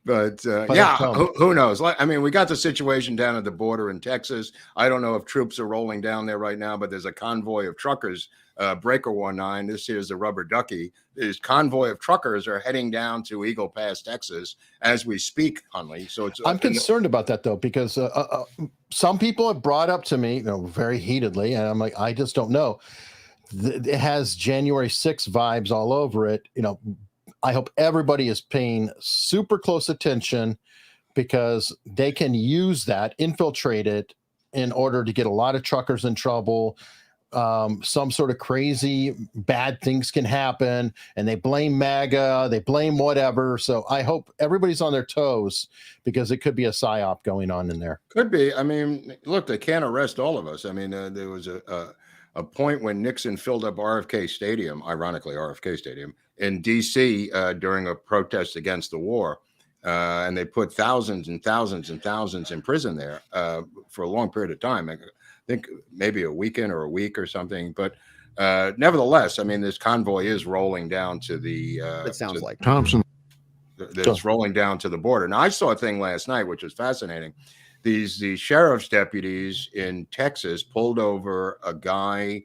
But who knows? I mean, we got the situation down at the border in Texas. I don't know if troops are rolling down there right now, but there's a convoy of truckers, Breaker 19. This here's the rubber ducky. This convoy of truckers are heading down to Eagle Pass, Texas, as we speak, Hunley. So I'm concerned about that, though, because some people have brought up to me, very heatedly, and I'm like, I just don't know. It has January 6th vibes all over it. I hope everybody is paying super close attention because they can use that, infiltrate it in order to get a lot of truckers in trouble. Some sort of crazy bad things can happen, and they blame MAGA, they blame whatever. So I hope everybody's on their toes because it could be a psyop going on in there. Could be. I mean, look, they can't arrest all of us. I mean, there was a point when Nixon filled up RFK Stadium, ironically RFK Stadium, in D.C. During a protest against the war. And they put thousands and thousands and thousands in prison there for a long period of time. I think maybe a weekend or a week or something. But nevertheless, I mean, this convoy is rolling down to the it sounds like Thompson. It's rolling down to the border. Now, I saw a thing last night, which was fascinating. The sheriff's deputies in Texas pulled over a guy,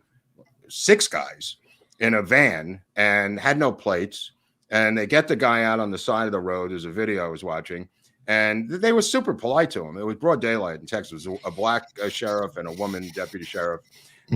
6 guys, in a van and had no plates. And they get the guy out on the side of the road. There's a video I was watching. And they were super polite to him. It was broad daylight in Texas. A black sheriff and a woman deputy sheriff.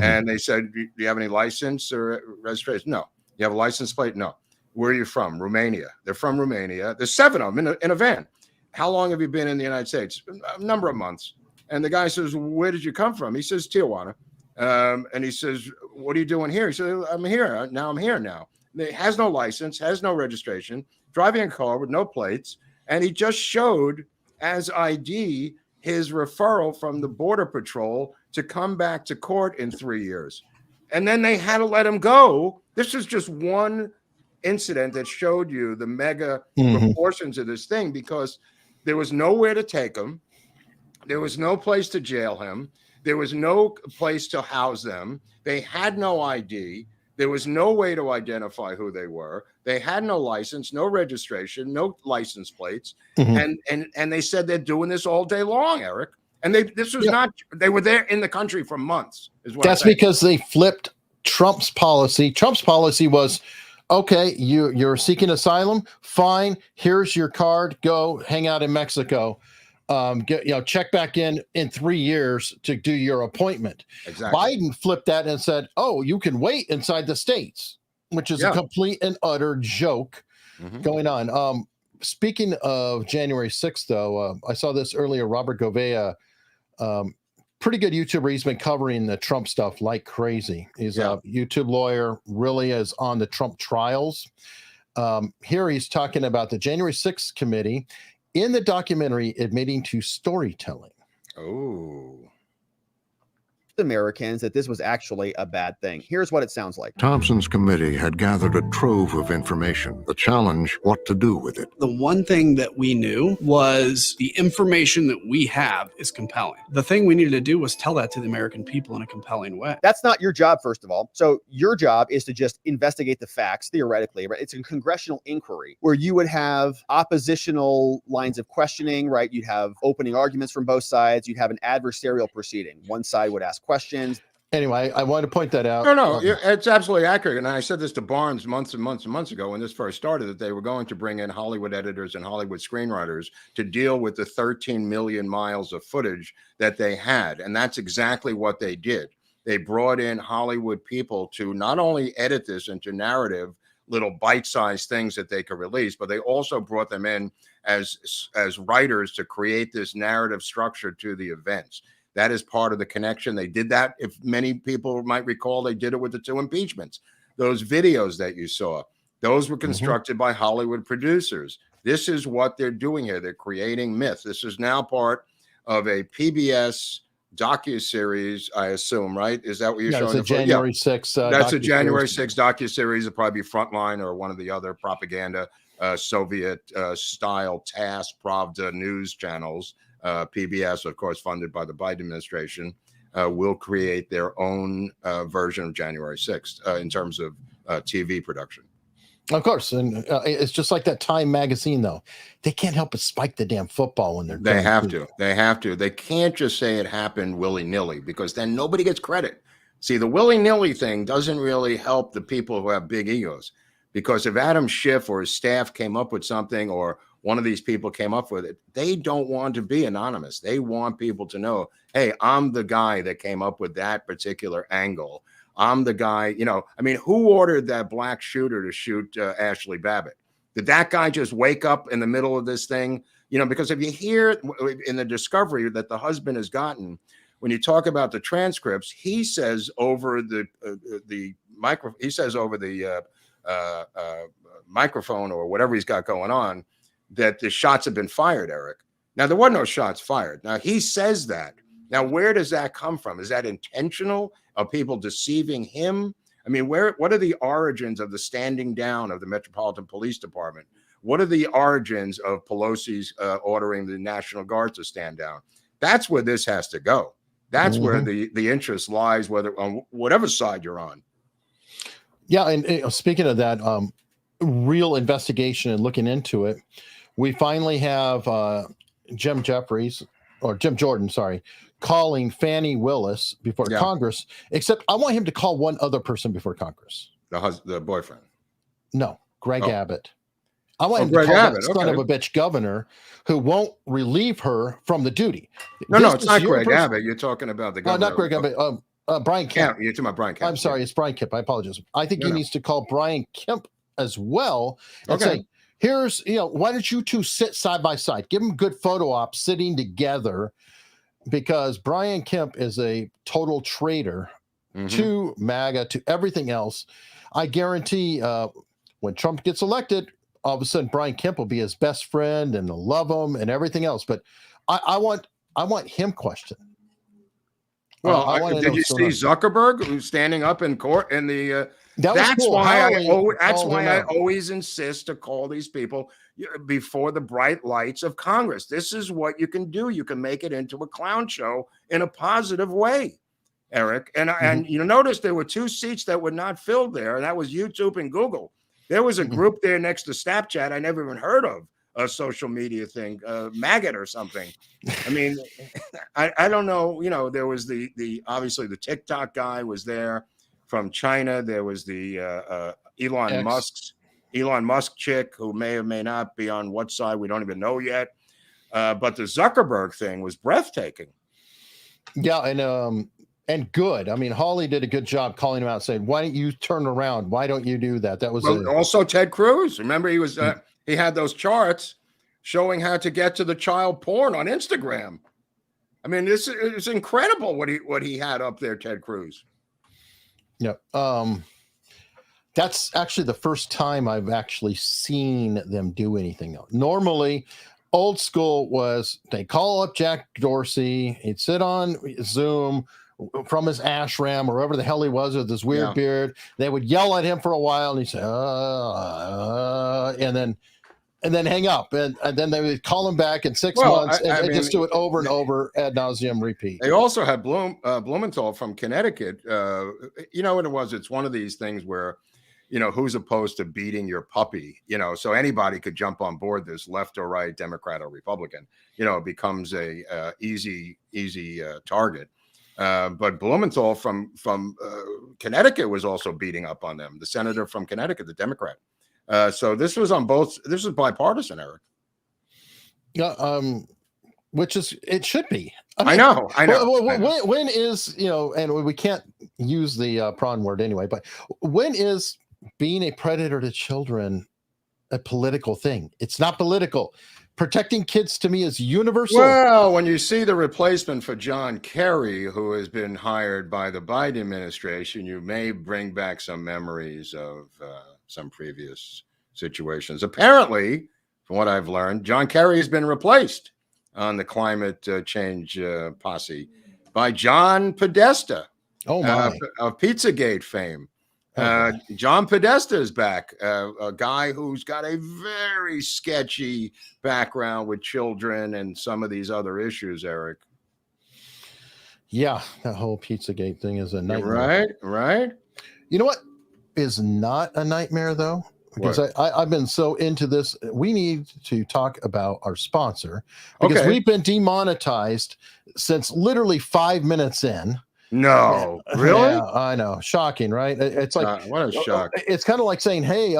And they said, do you have any license or registration? No. You have a license plate? No. Where are you from? Romania. They're from Romania. There's 7 of them in a van. How long have you been in the United States? A number of months. And the guy says, where did you come from? He says, Tijuana. And he says, what are you doing here? He said, I'm here. Now I'm here now. He has no license, has no registration, driving a car with no plates. And he just showed as ID his referral from the Border Patrol to come back to court in 3 years. And then they had to let him go. This is just one incident that showed you the mega proportions of this thing, because there was nowhere to take him. There was no place to jail him. There was no place to house them. They had no ID. There was no way to identify who they were. They had no license, no registration, no license plates. And they said they're doing this all day long, Eric. And this was not, they were there in the country for months. That's because they flipped Trump's policy. Trump's policy was, okay, you're seeking asylum. Fine. Here's your card. Go hang out in Mexico. Check back in 3 years to do your appointment. Exactly. Biden flipped that and said, oh, you can wait inside the states, which is a complete and utter joke going on. Speaking of January 6th, though, I saw this earlier. Robert Govea, pretty good YouTuber. He's been covering the Trump stuff like crazy. He's a YouTube lawyer, really is on the Trump trials. Here he's talking about the January 6th committee in the documentary admitting to storytelling. Oh. Americans that this was actually a bad thing. Here's what it sounds like. Thompson's committee had gathered a trove of information. The challenge, what to do with it. The one thing that we knew was the information that we have is compelling. The thing we needed to do was tell that to the American people in a compelling way. That's not your job, first of all. So your job is to just investigate the facts, theoretically, right? It's a congressional inquiry where you would have oppositional lines of questioning, right? You'd have opening arguments from both sides. You'd have an adversarial proceeding. One side would ask questions. Anyway, I wanted to point that out. No, it's absolutely accurate. And I said this to Barnes months and months and months ago when this first started, that they were going to bring in Hollywood editors and Hollywood screenwriters to deal with the 13 million miles of footage that they had. And that's exactly what they did. They brought in Hollywood people to not only edit this into narrative, little bite-sized things that they could release, but they also brought them in as writers to create this narrative structure to the events. That is part of the connection. They did that, if many people might recall, they did it with the 2 impeachments. Those videos that you saw, those were constructed by Hollywood producers. This is what they're doing here. They're creating myth. This is now part of a PBS docuseries, I assume, right? Is that what you're showing? It's a January 6th. That's a January 6th docuseries. It'll probably be Frontline or one of the other propaganda Soviet-style TASS, Pravda news channels. PBS, of course, funded by the Biden administration, will create their own version of January 6th in terms of TV production. Of course. And it's just like that Time magazine, though. They can't help but spike the damn football when they're They have to. They have to. They can't just say it happened willy-nilly, because then nobody gets credit. See, the willy-nilly thing doesn't really help the people who have big egos, because if Adam Schiff or his staff came up with something, or one of these people came up with it, they don't want to be anonymous. They want people to know, hey, I'm the guy that came up with that particular angle. I'm the guy, I mean, who ordered that black shooter to shoot Ashley Babbitt? Did that guy just wake up in the middle of this thing? Because if you hear in the discovery that the husband has gotten, when you talk about the transcripts, he says over the microphone or whatever he's got going on, that the shots have been fired, Eric. Now, there were no shots fired. Now, he says that. Now, where does that come from? Is that intentional? Are people deceiving him? I mean, what are the origins of the standing down of the Metropolitan Police Department? What are the origins of Pelosi's ordering the National Guard to stand down? That's where this has to go. That's where the interest lies, whether on whatever side you're on. Yeah, and speaking of that, real investigation and looking into it, we finally have Jim Jordan, calling Fannie Willis before Congress, except I want him to call one other person before Congress. The boyfriend. No, Greg Abbott. I want him to call that son of a bitch governor who won't relieve her from the duty. No, it's not Greg Abbott. You're talking about the governor. Not Greg Abbott. Brian Kemp. You're talking about Brian Kemp. I'm sorry, it's Brian Kemp. I apologize. I think he needs to call Brian Kemp as well and say, here's, why don't you two sit side by side? Give them good photo ops sitting together, because Brian Kemp is a total traitor to MAGA, to everything else. I guarantee when Trump gets elected, all of a sudden Brian Kemp will be his best friend and they'll love him and everything else. But I want him questioned. Well, did you see Zuckerberg, who's standing up in court in the? That's cool. why I always insist to call these people before the bright lights of Congress. This is what you can do. You can make it into a clown show in a positive way, Eric. And you notice there were 2 seats that were not filled there, and that was YouTube and Google. There was a group there next to Snapchat I never even heard of, a social media thing, Maggot or something. I mean, I don't know. There was the obviously the TikTok guy was there from China. There was the Elon Musk chick who may or may not be on what side. We don't even know yet. But the Zuckerberg thing was breathtaking. Yeah, and good. I mean, Hawley did a good job calling him out, saying, "Why don't you turn around? Why don't you do that?" That was also Ted Cruz. Remember, he was he had those charts showing how to get to the child porn on Instagram. I mean, it's incredible what he had up there, Ted Cruz. Yeah. That's actually the first time I've actually seen them do anything else. Normally, old school was they call up Jack Dorsey, he'd sit on Zoom from his ashram or wherever the hell he was with his weird beard. They would yell at him for a while, and he'd say, and then hang up, and then they would call him back in 6 months, and just do it over and over, ad nauseum, repeat. They also had Blumenthal from Connecticut. You know what it was? It's one of these things where, who's opposed to beating your puppy? So anybody could jump on board this, left or right, Democrat or Republican. It becomes a easy target. But Blumenthal from Connecticut was also beating up on them. The senator from Connecticut, the Democrat. So this was on both. This is bipartisan, Eric. Yeah, which is it should be. I know. When is and we can't use the prawn word anyway. But when is being a predator to children a political thing? It's not political. Protecting kids to me is universal. Well, when you see the replacement for John Kerry, who has been hired by the Biden administration, you may bring back some memories of some previous situations. Apparently, from what I've learned, John Kerry has been replaced on the climate change posse by John Podesta of Pizzagate fame. John Podesta is back, a guy who's got a very sketchy background with children and some of these other issues, Eric. Yeah, that whole Pizzagate thing is a nightmare. Right. You know what is not a nightmare, though? Because I've been so into this. We need to talk about our sponsor, because we've been demonetized since literally 5 minutes in. No, really? Yeah, I know. Shocking, right? It's like, what a shock. It's kind of like saying, hey,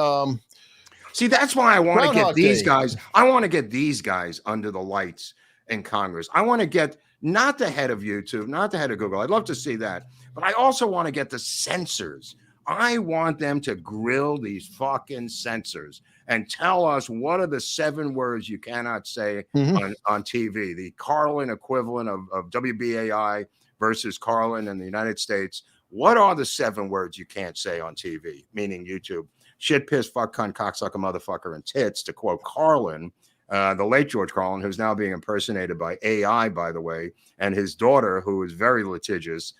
see, that's why I want to get these guys. I want to get these guys under the lights in Congress. I want to get not the head of YouTube, not the head of Google. I'd love to see that. But I also want to get the censors. I want them to grill these fucking censors and tell us what are the 7 words you cannot say on TV. The Carlin equivalent of WBAI versus Carlin in the United States. What are the 7 words you can't say on TV, meaning YouTube? Shit, piss, fuck, cunt, cocksucker, motherfucker, and tits, to quote Carlin, the late George Carlin, who's now being impersonated by AI, by the way, and his daughter, who is very litigious,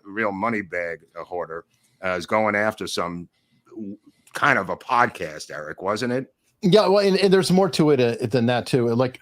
real money bag hoarder, is going after some kind of a podcast, Eric, wasn't it? Yeah, well, and there's more to it than that, too. Like,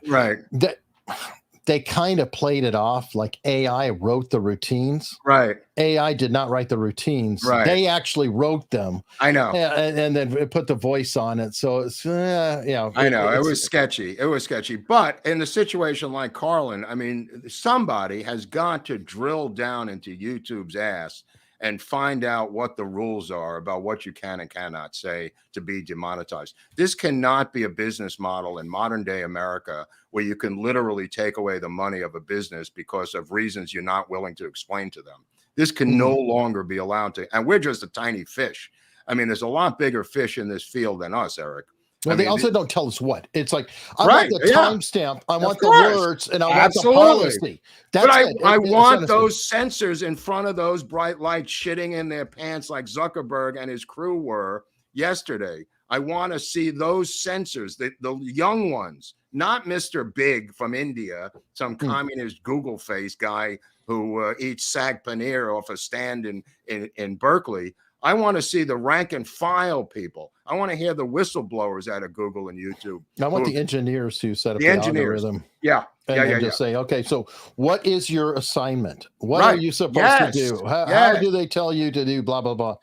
they kind of played it off like AI wrote the routines. Right. AI did not write the routines. Right. They actually wrote them. I know. And then put the voice on it. So it's, I know. It was sketchy. It was sketchy. But in a situation like Carlin, I mean, somebody has got to drill down into YouTube's ass and find out what the rules are about what you can and cannot say to be demonetized. This cannot be a business model in modern day America where you can literally take away the money of a business because of reasons you're not willing to explain to them. This can no longer be allowed to, and we're just a tiny fish. I mean, there's a lot bigger fish in this field than us, Eric. Well, they also don't tell us what. It's like, I want the timestamp, I want the words, and I want the policy. That's but I want those censors in front of those bright lights shitting in their pants like Zuckerberg and his crew were yesterday. I want to see those censors, the young ones, not Mr. Big from India, some communist Google face guy who eats sag paneer off a stand in Berkeley. I want to see the rank and file people. I want to hear the whistleblowers out of Google and YouTube. I want the engineers who set up the algorithm. And just say, okay, so what is your assignment? What are you supposed to do? How do they tell you to do blah, blah, blah?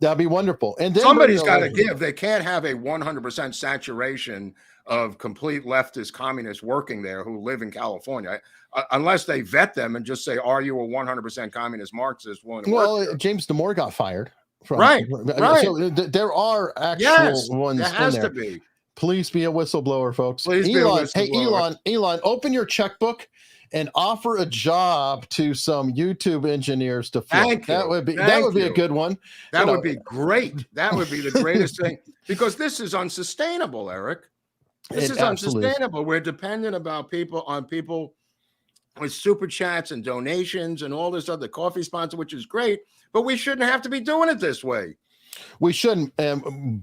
That'd be wonderful. And then somebody's got to give. They can't have a 100% saturation of complete leftist communists working there who live in California. Unless they vet them and just say, are you a 100% communist Marxist? Well, James Damore got fired. Right. So there are actual ones there has in there. To be. Please be a whistleblower, folks. Please be a whistleblower. Hey, Elon, open your checkbook and offer a job to some YouTube engineers to fill. That would be a good one. That would be great. That would be the greatest thing, because this is unsustainable, Eric. This is unsustainable. We're dependent on people with super chats and donations and all this other coffee sponsor, which is great, but we shouldn't have to be doing it this way. We shouldn't,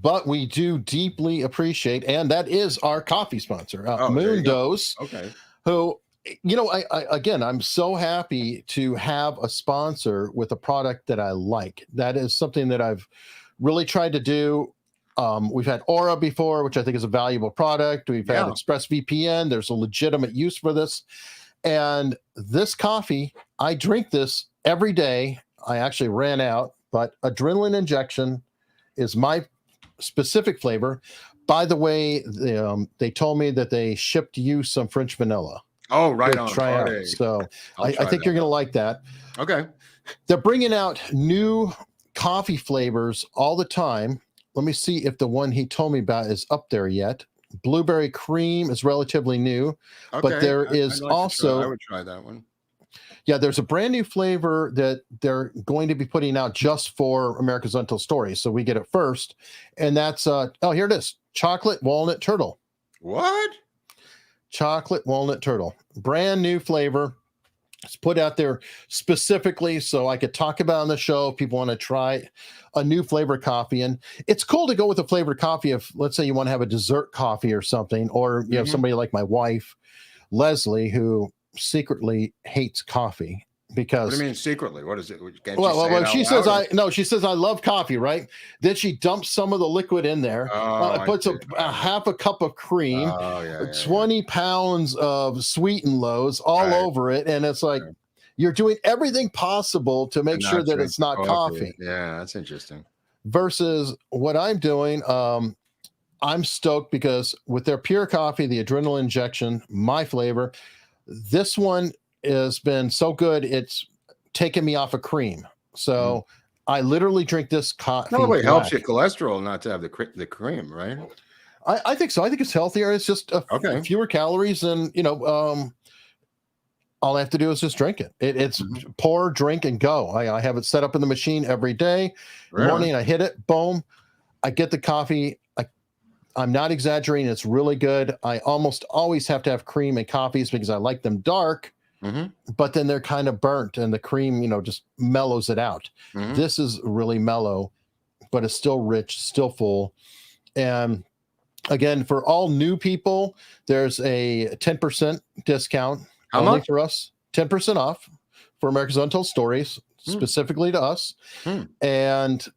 but we do deeply appreciate, and that is our coffee sponsor, Moondose, who again, I'm so happy to have a sponsor with a product that I like. That is something that I've really tried to do. We've had Aura before, which I think is a valuable product. We've had ExpressVPN. There's a legitimate use for this. And this coffee, I drink this every day. I actually ran out, but adrenaline injection is my specific flavor. By the way, they told me that they shipped you some French vanilla. Oh, right on. Try out. So I think you're going to like that. Okay. They're bringing out new coffee flavors all the time. Let me see if the one he told me about is up there yet. Blueberry cream is relatively new, but there is also, I would try that one. Yeah, there's a brand new flavor that they're going to be putting out just for America's Untold Stories. So we get it first. And that's, oh, here it is. Chocolate walnut turtle. What? Chocolate walnut turtle. Brand new flavor. It's put out there specifically so I could talk about it on the show if people want to try a new flavor coffee. And it's cool to go with a flavored coffee if, let's say, you want to have a dessert coffee or something, or you have somebody like my wife, Leslie, who secretly hates coffee. Because what do you mean secretly? What is it? Well, she says she says I love coffee, right? Then she dumps some of the liquid in there, puts a half a cup of cream, 20 pounds of sweet and lows all over it, and it's like you're doing everything possible to make sure that it's not coffee. Yeah, that's interesting. Versus what I'm doing, I'm stoked because with their pure coffee, the adrenaline injection, my flavor, this one has been so good, it's taken me off of cream. So I literally drink this coffee. Probably helps your cholesterol not to have the cream, right? I think so. I think it's healthier. It's just fewer calories, and all I have to do is just drink it. It's pour, drink, and go. I have it set up in the machine every day. In the morning, I hit it, boom. I get the coffee. I'm not exaggerating. It's really good. I almost always have to have cream in coffees because I like them dark. But then they're kind of burnt and the cream, just mellows it out. This is really mellow, but it's still rich, still full. And again, for all new people, there's a 10% discount only for us, 10% off for America's Untold Stories, specifically to us. And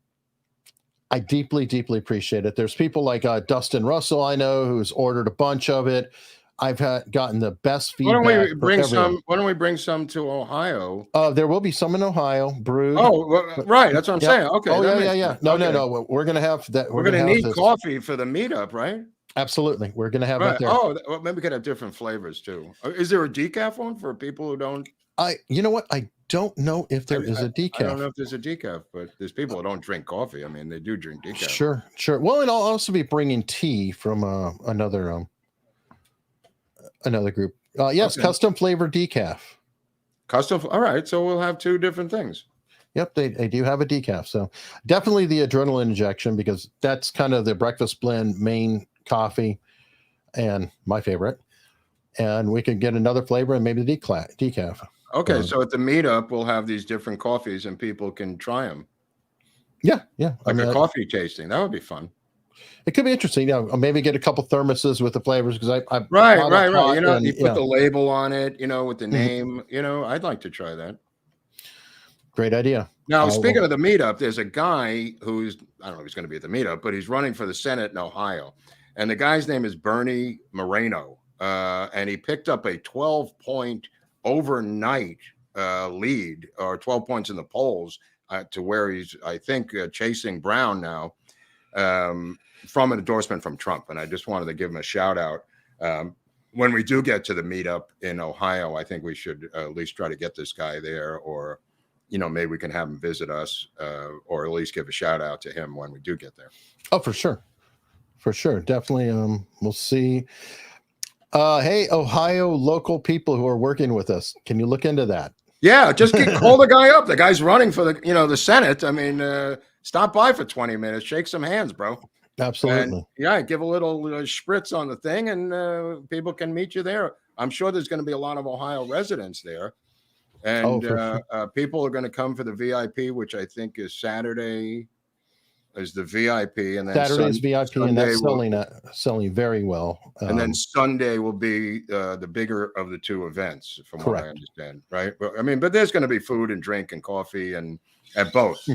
I deeply, deeply appreciate it. There's people like Dustin Russell, I know, who's ordered a bunch of it. I've gotten the best feedback. Why don't we bring some to Ohio? There will be some in Ohio brewed. Oh, right. That's what I'm saying. Okay. Oh, yeah. No. We're going to have that. We're going to need coffee for the meetup, right? Absolutely. We're going to have that there. Oh, well, maybe we could have different flavors too. Is there a decaf one for people who don't? You know what? I don't know if there is a decaf. I don't know if there's a decaf, but there's people who don't drink coffee. I mean, they do drink decaf. Sure. Well, and I'll also be bringing tea from another group. Yes, custom flavored decaf. Custom. All right. So we'll have two different things. Yep, they do have a decaf. So definitely the adrenaline injection, because that's kind of the breakfast blend main coffee and my favorite. And we could get another flavor and maybe the decaf. Okay. So at the meetup, we'll have these different coffees and people can try them. Yeah. Like a coffee tasting. That would be fun. It could be interesting. Maybe get a couple thermoses with the flavors, because I right. You put the label on it, with the name. I'd like to try that. Great idea. Now, speaking of the meetup, there's a guy who's, I don't know if he's going to be at the meetup, but he's running for the Senate in Ohio, and the guy's name is Bernie Moreno, and he picked up a 12-point overnight lead, or 12 points in the polls, to where he's, I think, chasing Brown now. From an endorsement from Trump. And I just wanted to give him a shout out. When we do get to the meetup in Ohio, I think we should at least try to get this guy there, or, maybe we can have him visit us, or at least give a shout out to him when we do get there. Oh, for sure. Definitely. We'll see. Hey, Ohio local people who are working with us, can you look into that? Yeah. Just call the guy up. The guy's running for the Senate. I mean, stop by for 20 minutes, shake some hands, bro. Absolutely. And, give a little spritz on the thing, and people can meet you there. I'm sure there's going to be a lot of Ohio residents there, and people are going to come for the VIP, which I think is Saturday is the VIP, and then Saturday's VIP, and that's Sunday selling very well. And then Sunday will be the bigger of the two events, from what I understand, right? But I mean, but there's going to be food and drink and coffee and at both.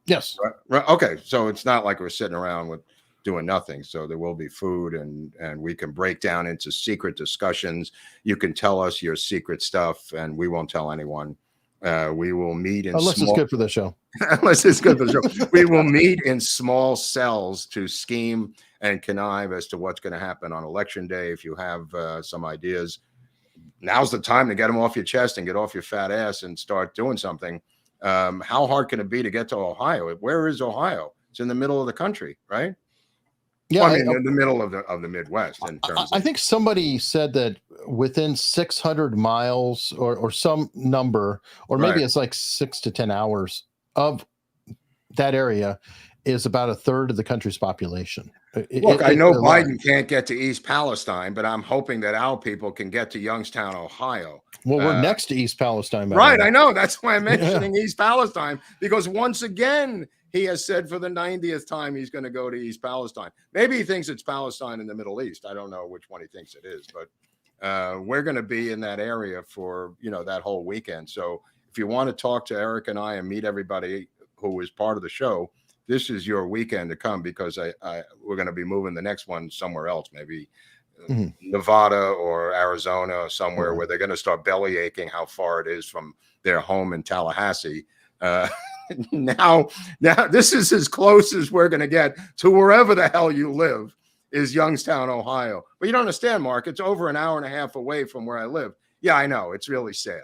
Yes. Right. Okay. So it's not like we're sitting around with doing nothing. So there will be food, and we can break down into secret discussions. You can tell us your secret stuff, and we won't tell anyone. We will meet in unless it's good for the show. Unless it's good for the show. We will meet in small cells to scheme and connive as to what's going to happen on election day. If you have some ideas, now's the time to get them off your chest and get off your fat ass and start doing something. How hard can it be to get to Ohio? Where is Ohio? It's in the middle of the country, right? Yeah, well, I mean, in the middle of the Midwest. In terms I think somebody said that within 600 miles or some number, or maybe it's like 6 to 10 hours of that area, is about a third of the country's population. Look, I know Biden can't get to East Palestine, but I'm hoping that our people can get to Youngstown, Ohio. Well, we're next to East Palestine. Right, I know. That's why I'm mentioning East Palestine, because once again, he has said for the 90th time he's going to go to East Palestine. Maybe he thinks it's Palestine in the Middle East. I don't know which one he thinks it is, but we're going to be in that area for, that whole weekend. So if you want to talk to Eric and I and meet everybody who is part of the show, this is your weekend to come, because we're going to be moving the next one somewhere else, maybe Nevada or Arizona or somewhere where they're going to start belly aching how far it is from their home in Tallahassee. Now this is as close as we're going to get to wherever the hell you live, is Youngstown, Ohio. But you don't understand, Mark. It's over an hour and a half away from where I live. Yeah, I know. It's really sad.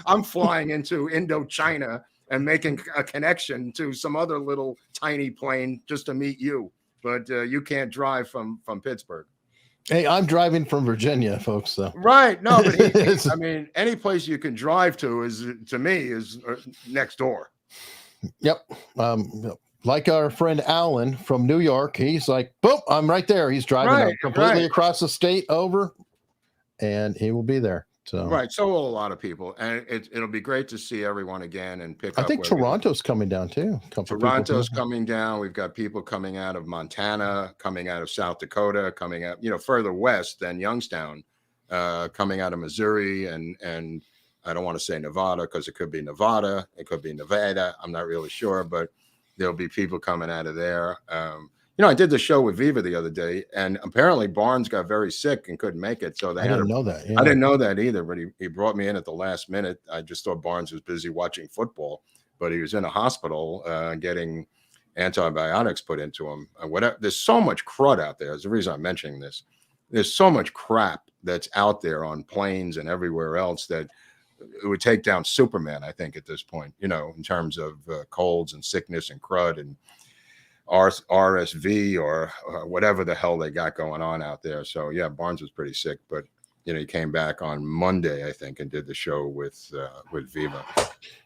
I'm flying into Indochina and making a connection to some other little tiny plane just to meet you. But you can't drive from Pittsburgh. Hey, I'm driving from Virginia, folks. So. Right. No, but I mean, any place you can drive to is next door. Yep. Like our friend Alan from New York, he's like, boom, I'm right there. He's driving completely across the state over, and he will be there. So right. So will a lot of people, and it'll be great to see everyone again and pick up. I think Toronto's coming down too. Toronto's coming down. We've got people coming out of Montana, coming out of South Dakota, coming out, further west than Youngstown, coming out of Missouri, and I don't want to say Nevada because it could be Nevada, it could be Nevada. I'm not really sure, but there'll be people coming out of there. I did the show with Viva the other day, and apparently Barnes got very sick and couldn't make it. So I didn't know that. Yeah. I didn't know that either, but he brought me in at the last minute. I just thought Barnes was busy watching football, but he was in a hospital getting antibiotics put into him. Whatever. There's so much crud out there. That's the reason I'm mentioning this. There's so much crap that's out there on planes and everywhere else that it would take down Superman, I think, at this point, in terms of colds and sickness and crud and RSV or whatever the hell they got going on out there. So yeah, Barnes was pretty sick, but he came back on Monday, I think, and did the show with Viva.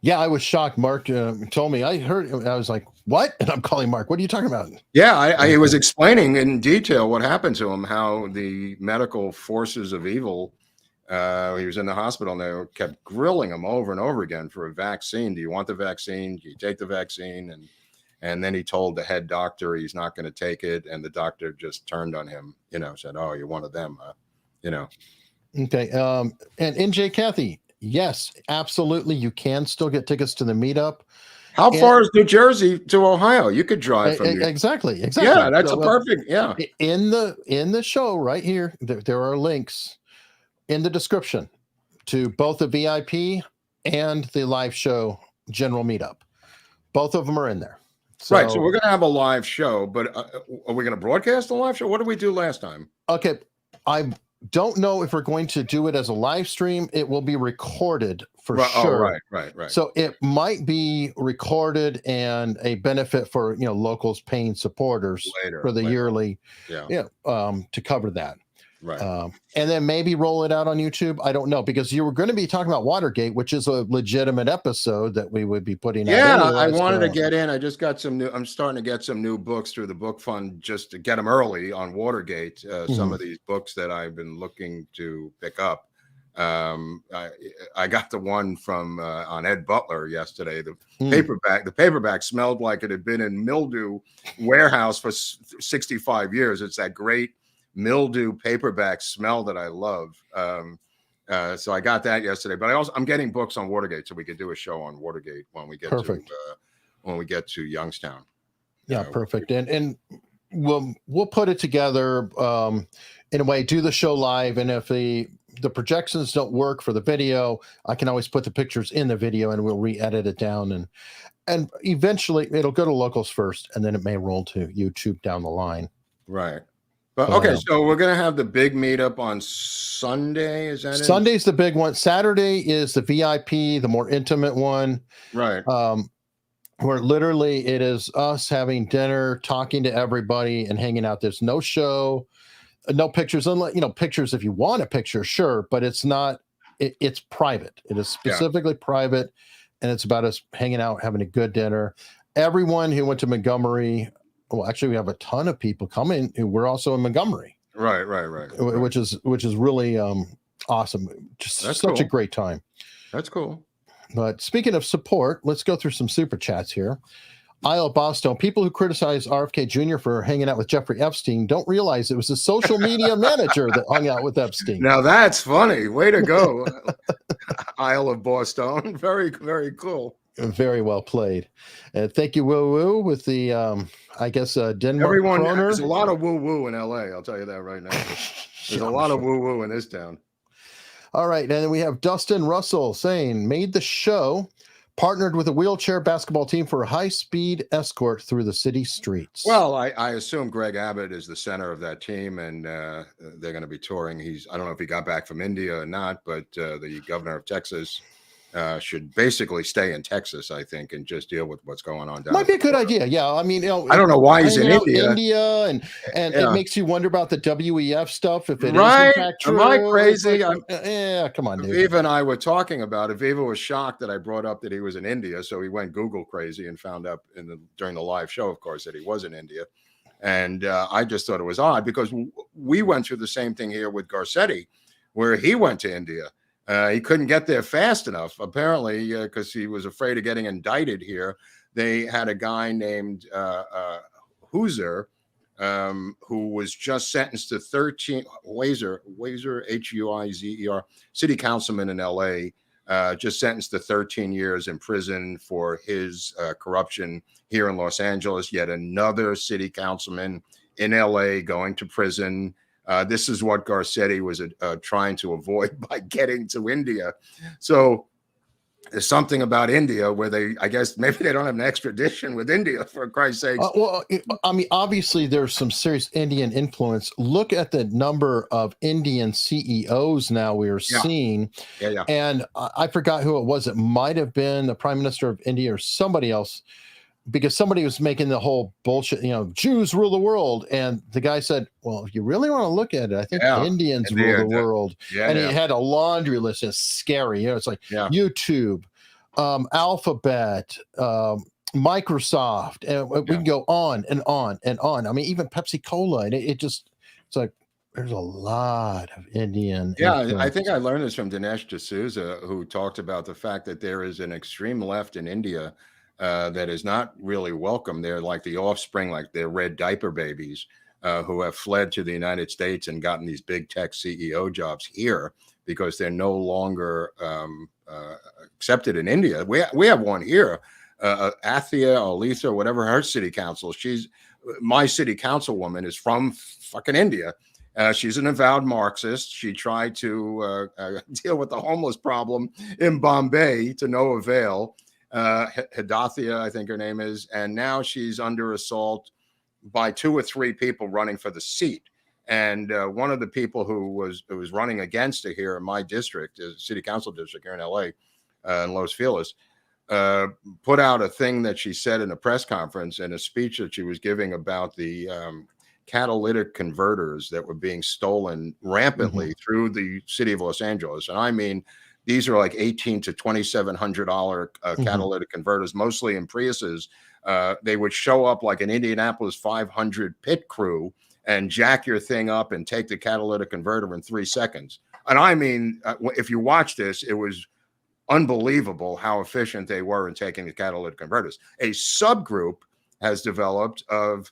Yeah, I was shocked. Mark told me. I heard. I was like, "What?" And I'm calling Mark. What are you talking about? Yeah, I was explaining in detail what happened to him, how the medical forces of evil. He was in the hospital, and they kept grilling him over and over again for a vaccine. Do you want the vaccine? Do you take the vaccine? And then he told the head doctor he's not going to take it, and the doctor just turned on him. Said, "Oh, you're one of them, huh?" Okay. And NJ Kathy, yes, absolutely. You can still get tickets to the meetup. How far is New Jersey to Ohio? You could drive from here. Exactly. Yeah, that's perfect. Yeah. In the show right here, there are links in the description to both the VIP and the live show general meetup. Both of them are in there. Right. So we're going to have a live show, but are we going to broadcast a live show? What did we do last time? Okay. I don't know if we're going to do it as a live stream. It will be recorded for sure. Oh, right. So it might be recorded and a benefit for, locals paying supporters for the yearly, to cover that. Right. And then maybe roll it out on YouTube. I don't know, because you were going to be talking about Watergate, which is a legitimate episode that we would be putting out. Yeah, I wanted to get in. I just got I'm starting to get some new books through the book fund just to get them early on Watergate. Some of these books that I've been looking to pick up. I got the one from on Ed Butler yesterday. The paperback smelled like it had been in mildew warehouse for 65 years. It's that great mildew paperback smell that I love. So I got that yesterday, but I'm getting books on Watergate, so we could do a show on Watergate when we get to Youngstown. Yeah, perfect. And we'll put it together in a way, do the show live, and if the projections don't work for the video, I can always put the pictures in the video and we'll re-edit it down, and eventually it'll go to locals first, and then it may roll to YouTube down the line. Right. But okay, so we're gonna have the big meetup on Sunday. Is that Sunday's the big one? Saturday is the VIP, the more intimate one. Right. Where literally it is us having dinner, talking to everybody, and hanging out. There's no show, no pictures, unless pictures if you want a picture, sure, but it's not. It's private. It is specifically private, and it's about us hanging out, having a good dinner. Everyone who went to Montgomery. Well, actually, we have a ton of people coming who were also in Montgomery. Right. Which is really awesome. Just such a great time. That's cool. But speaking of support, let's go through some super chats here. Isle of Boston, people who criticize RFK Jr. for hanging out with Jeffrey Epstein don't realize it was a social media manager that hung out with Epstein. Now that's funny. Way to go. Isle of Boston. Very, very cool. Very well played. Thank you, Woo Woo, with the, Denmark. Everyone, Kroner. there's a lot of woo woo in LA. I'll tell you that right now. There's a lot of woo woo in this town. All right. And then we have Dustin Russell saying, made the show, partnered with a wheelchair basketball team for a high-speed escort through the city streets. Well, I assume Greg Abbott is the center of that team, and they're going to be touring. I don't know if he got back from India or not, but the governor of Texas should basically stay in Texas, I think, and just deal with what's going on down Might be a good idea. Yeah. I mean, I don't know why he's in India, and it makes you wonder about the WEF stuff. If it is right? In fact true. Am I crazy? Come on, dude. Aviva and I were talking about it. Aviva was shocked that I brought up that he was in India, so he went Google crazy and found out during the live show, of course, that he was in India. And I just thought it was odd because we went through the same thing here with Garcetti, where he went to India. He couldn't get there fast enough, apparently, because he was afraid of getting indicted here. They had a guy named Huizer, who was just sentenced to 13, Huizer, Huizer, city councilman in L.A., just sentenced to 13 years in prison for his corruption here in Los Angeles. Yet another city councilman in L.A. going to prison. This is what Garcetti was trying to avoid by getting to India. So there's something about India where I guess maybe they don't have an extradition with India, for Christ's sake. Well, I mean, obviously there's some serious Indian influence. Look at the number of Indian CEOs now we are seeing. Yeah. And I forgot who it was. It might have been the Prime Minister of India or somebody else, because somebody was making the whole bullshit, Jews rule the world. And the guy said, well, if you really want to look at it, I think Indians rule the world. And he had a laundry list. It's scary. It's like YouTube, Alphabet, Microsoft, and we can go on and on and on. I mean, even Pepsi Cola. And it's like, there's a lot of Indian. Yeah, I think I learned this from Dinesh D'Souza, who talked about the fact that there is an extreme left in India that is not really welcome. They're like the offspring, like they're red diaper babies who have fled to the United States and gotten these big tech CEO jobs here because they're no longer accepted in India. We have one here, Athia or Letha, whatever her city council. My city councilwoman is from fucking India. She's an avowed Marxist. She tried to deal with the homeless problem in Bombay to no avail. Hidathia, I think her name is, and now she's under assault by 2 or 3 people running for the seat. And one of the people who was running against her here in my district, city council district here in LA, in Los Feliz, put out a thing that she said in a press conference and a speech that she was giving about the catalytic converters that were being stolen rampantly through the city of Los Angeles. And I mean, these are like $1,800 to $2,700 catalytic converters, mostly in Priuses. They would show up like an Indianapolis 500 pit crew and jack your thing up and take the catalytic converter in 3 seconds. And I mean, if you watch this, it was unbelievable how efficient they were in taking the catalytic converters. A subgroup has developed of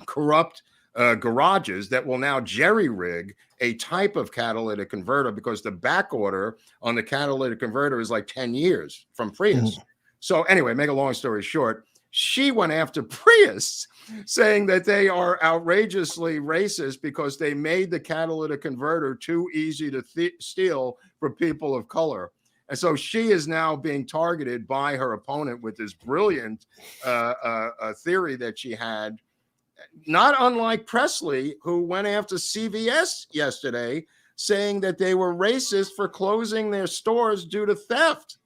corrupt garages that will now jerry-rig a type of catalytic converter because the back order on the catalytic converter is like 10 years from Prius. So anyway, make a long story short, she went after Prius saying that they are outrageously racist because they made the catalytic converter too easy to steal for people of color. And so she is now being targeted by her opponent with this brilliant theory that she had, not unlike Presley, who went after CVS yesterday, saying that they were racist for closing their stores due to theft.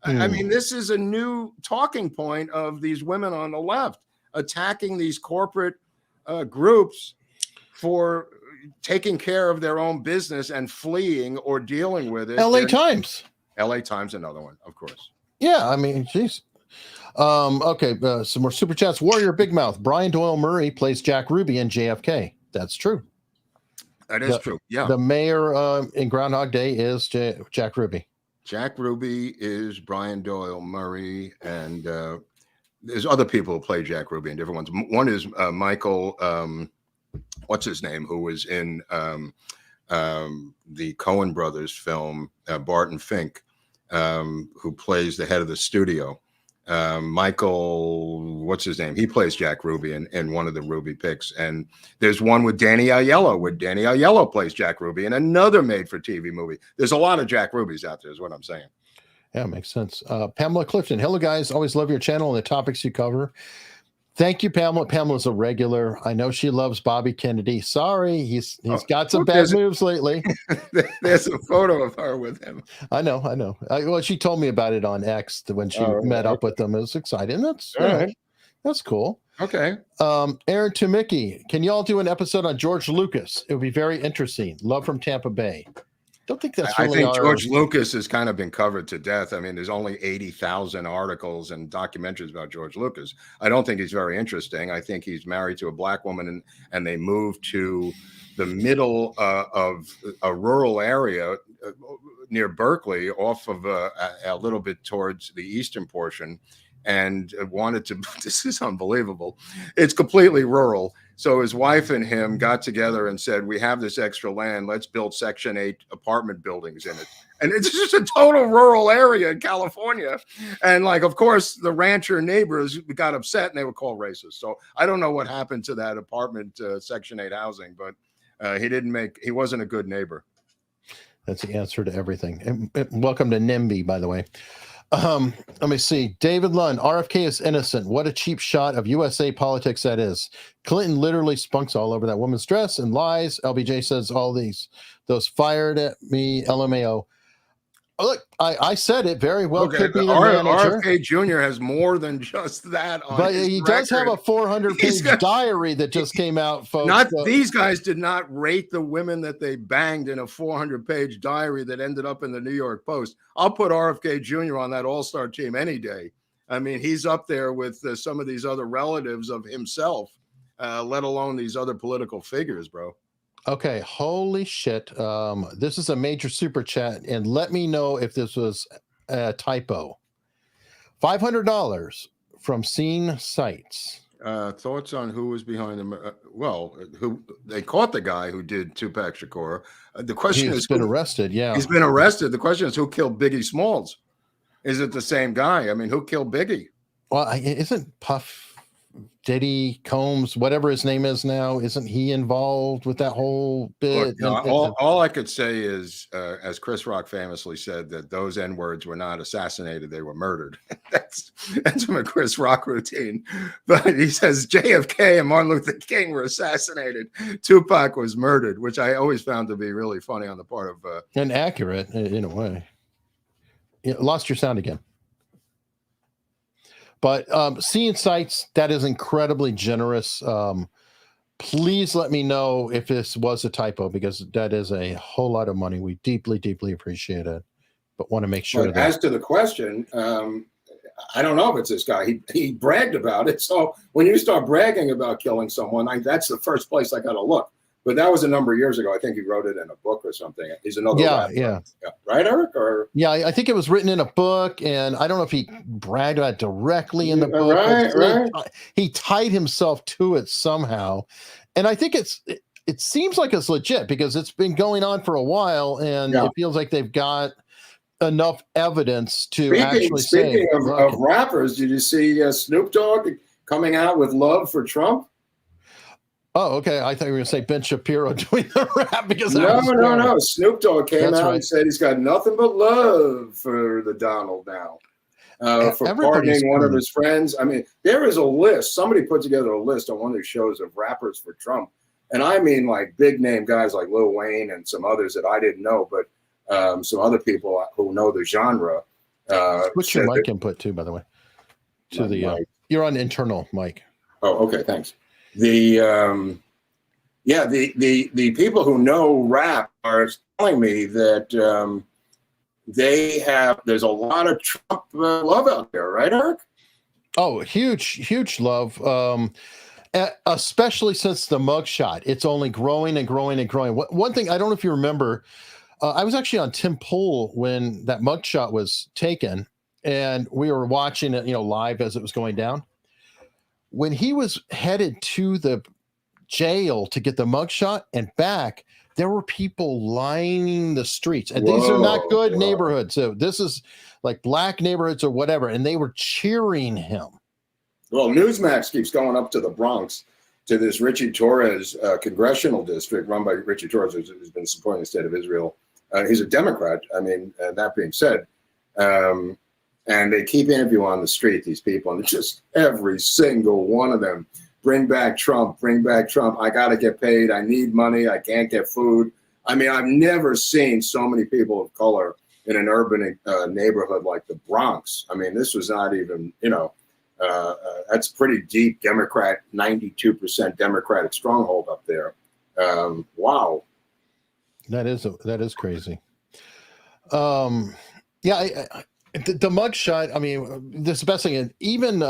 I mean, this is a new talking point of these women on the left attacking these corporate groups for taking care of their own business and fleeing or dealing with it. LA Times. LA Times, another one, of course. Yeah, I mean, geez. Okay, some more super chats. Warrior Big Mouth. Brian Doyle Murray plays Jack Ruby in JFK. That's true. That is true. Yeah. The mayor in Groundhog Day is Jack Ruby. Jack Ruby is Brian Doyle Murray, and there's other people who play Jack Ruby in different ones. One is Michael, what's his name, who was in the Coen Brothers film, Barton Fink, who plays the head of the studio. Michael, what's his name? He plays Jack Ruby in one of the Ruby picks. And there's one with Danny Aiello, where Danny Aiello plays Jack Ruby in another made-for-TV movie. There's a lot of Jack Rubys out there, is what I'm saying. Yeah, makes sense. Pamela Clifton. Hello, guys. Always love your channel and the topics you cover. Thank you, Pamela. Pamela's a regular. I know she loves Bobby Kennedy. Sorry, he's got some bad moves lately. There's a photo of her with him. I know. Well, she told me about it on X when she met up with them. It was exciting. That's all right. That's cool. Okay. Aaron Tumicki, can y'all do an episode on George Lucas? It would be very interesting. Love from Tampa Bay. Don't think that's really I think George Lucas has kind of been covered to death. I mean, there's only 80,000 articles and documentaries about George Lucas. I don't think he's very interesting. I think he's married to a black woman and they moved to the middle of a rural area near Berkeley, off of a little bit towards the eastern portion, and wanted to, this is unbelievable. It's completely rural. So his wife and him got together and said, we have this extra land. Let's build Section 8 apartment buildings in it. And it's just a total rural area in California. And like, of course, the rancher neighbors got upset and they were called racist. So I don't know what happened to that apartment Section 8 housing, but he wasn't a good neighbor. That's the answer to everything. And welcome to NIMBY, by the way. Let me see. David Lunn, RFK is innocent. What a cheap shot of USA politics that is. Clinton literally spunks all over that woman's dress and lies. LBJ says all those fired at me, LMAO. Look, I said it very well. Okay, could be the manager. RFK Jr. has more than just that on but his he record. does have a 400-page diary that just came out, folks. These guys did not rate the women that they banged in a 400-page diary that ended up in the New York Post. I'll put RFK Jr. on that all-star team any day. I mean, he's up there with some of these other relatives of himself, let alone these other political figures, bro. Okay, holy shit. This is a major super chat, and let me know if this was a typo. $500 from Scene Sites. Thoughts on who was behind them? Who they caught the guy who did Tupac Shakur. The question is, he's been arrested. Yeah, he's been arrested. The question is, who killed Biggie Smalls? Is it the same guy? I mean, who killed Biggie? Well, isn't Puff Diddy Combs, whatever his name is now, isn't he involved with that whole bit? Look, all I could say is, as Chris Rock famously said, that those N-words were not assassinated, they were murdered. That's from a Chris Rock routine. But he says JFK and Martin Luther King were assassinated. Tupac was murdered, which I always found to be really funny on the part of... and accurate, in a way. You lost your sound again. But Seeing Sites, that is incredibly generous. Please let me know if this was a typo, because that is a whole lot of money. We deeply, deeply appreciate it, but want to make sure that... As to the question, I don't know if it's this guy. He bragged about it. So when you start bragging about killing someone, that's the first place I got to look. but that was a number of years ago. I think he wrote it in a book or something. He's another rapper. Yeah. Right, Eric? Or yeah, I think it was written in a book, and I don't know if he bragged about it directly in the book. Right. He tied himself to it somehow, and I think it seems like it's legit because it's been going on for a while, and it feels like they've got enough evidence to actually say. Speaking of rappers, did you see Snoop Dogg coming out with love for Trump? Oh, okay. I thought you were going to say Ben Shapiro doing the rap because no. Snoop Dogg came out and said he's got nothing but love for the Donald now. For pardoning one of his friends. I mean, there is a list. Somebody put together a list on one of these shows of rappers for Trump. And I mean like big name guys like Lil Wayne and some others that I didn't know, but some other people who know the genre. What's your mic input too, by the way? To the you're on internal mic. Oh, okay, thanks. The people who know rap are telling me that there's a lot of Trump love out there, right, Eric? Oh, huge love. Especially since the mugshot, it's only growing and growing and growing. One thing, I don't know if you remember, I was actually on Tim Pool when that mugshot was taken, and we were watching it, live as it was going down. When he was headed to the jail to get the mugshot and back, there were people lining the streets, and these are not good neighborhoods. So this is like black neighborhoods or whatever, and they were cheering him. Well, Newsmax keeps going up to the Bronx, to this Richie Torres congressional district run by Richie Torres, who's been supporting the state of Israel. He's a Democrat. I mean, that being said, and they keep interviewing on the street, these people, and just every single one of them, bring back Trump, bring back Trump. I got to get paid. I need money. I can't get food. I mean, I've never seen so many people of color in an urban neighborhood like the Bronx. I mean, this was not even, that's pretty deep Democrat, 92% Democratic stronghold up there. Wow. That is crazy. The mugshot, I mean, this is the best thing. Even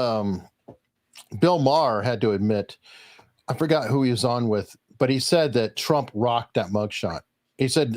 Bill Maher had to admit, I forgot who he was on with, but he said that Trump rocked that mugshot. He said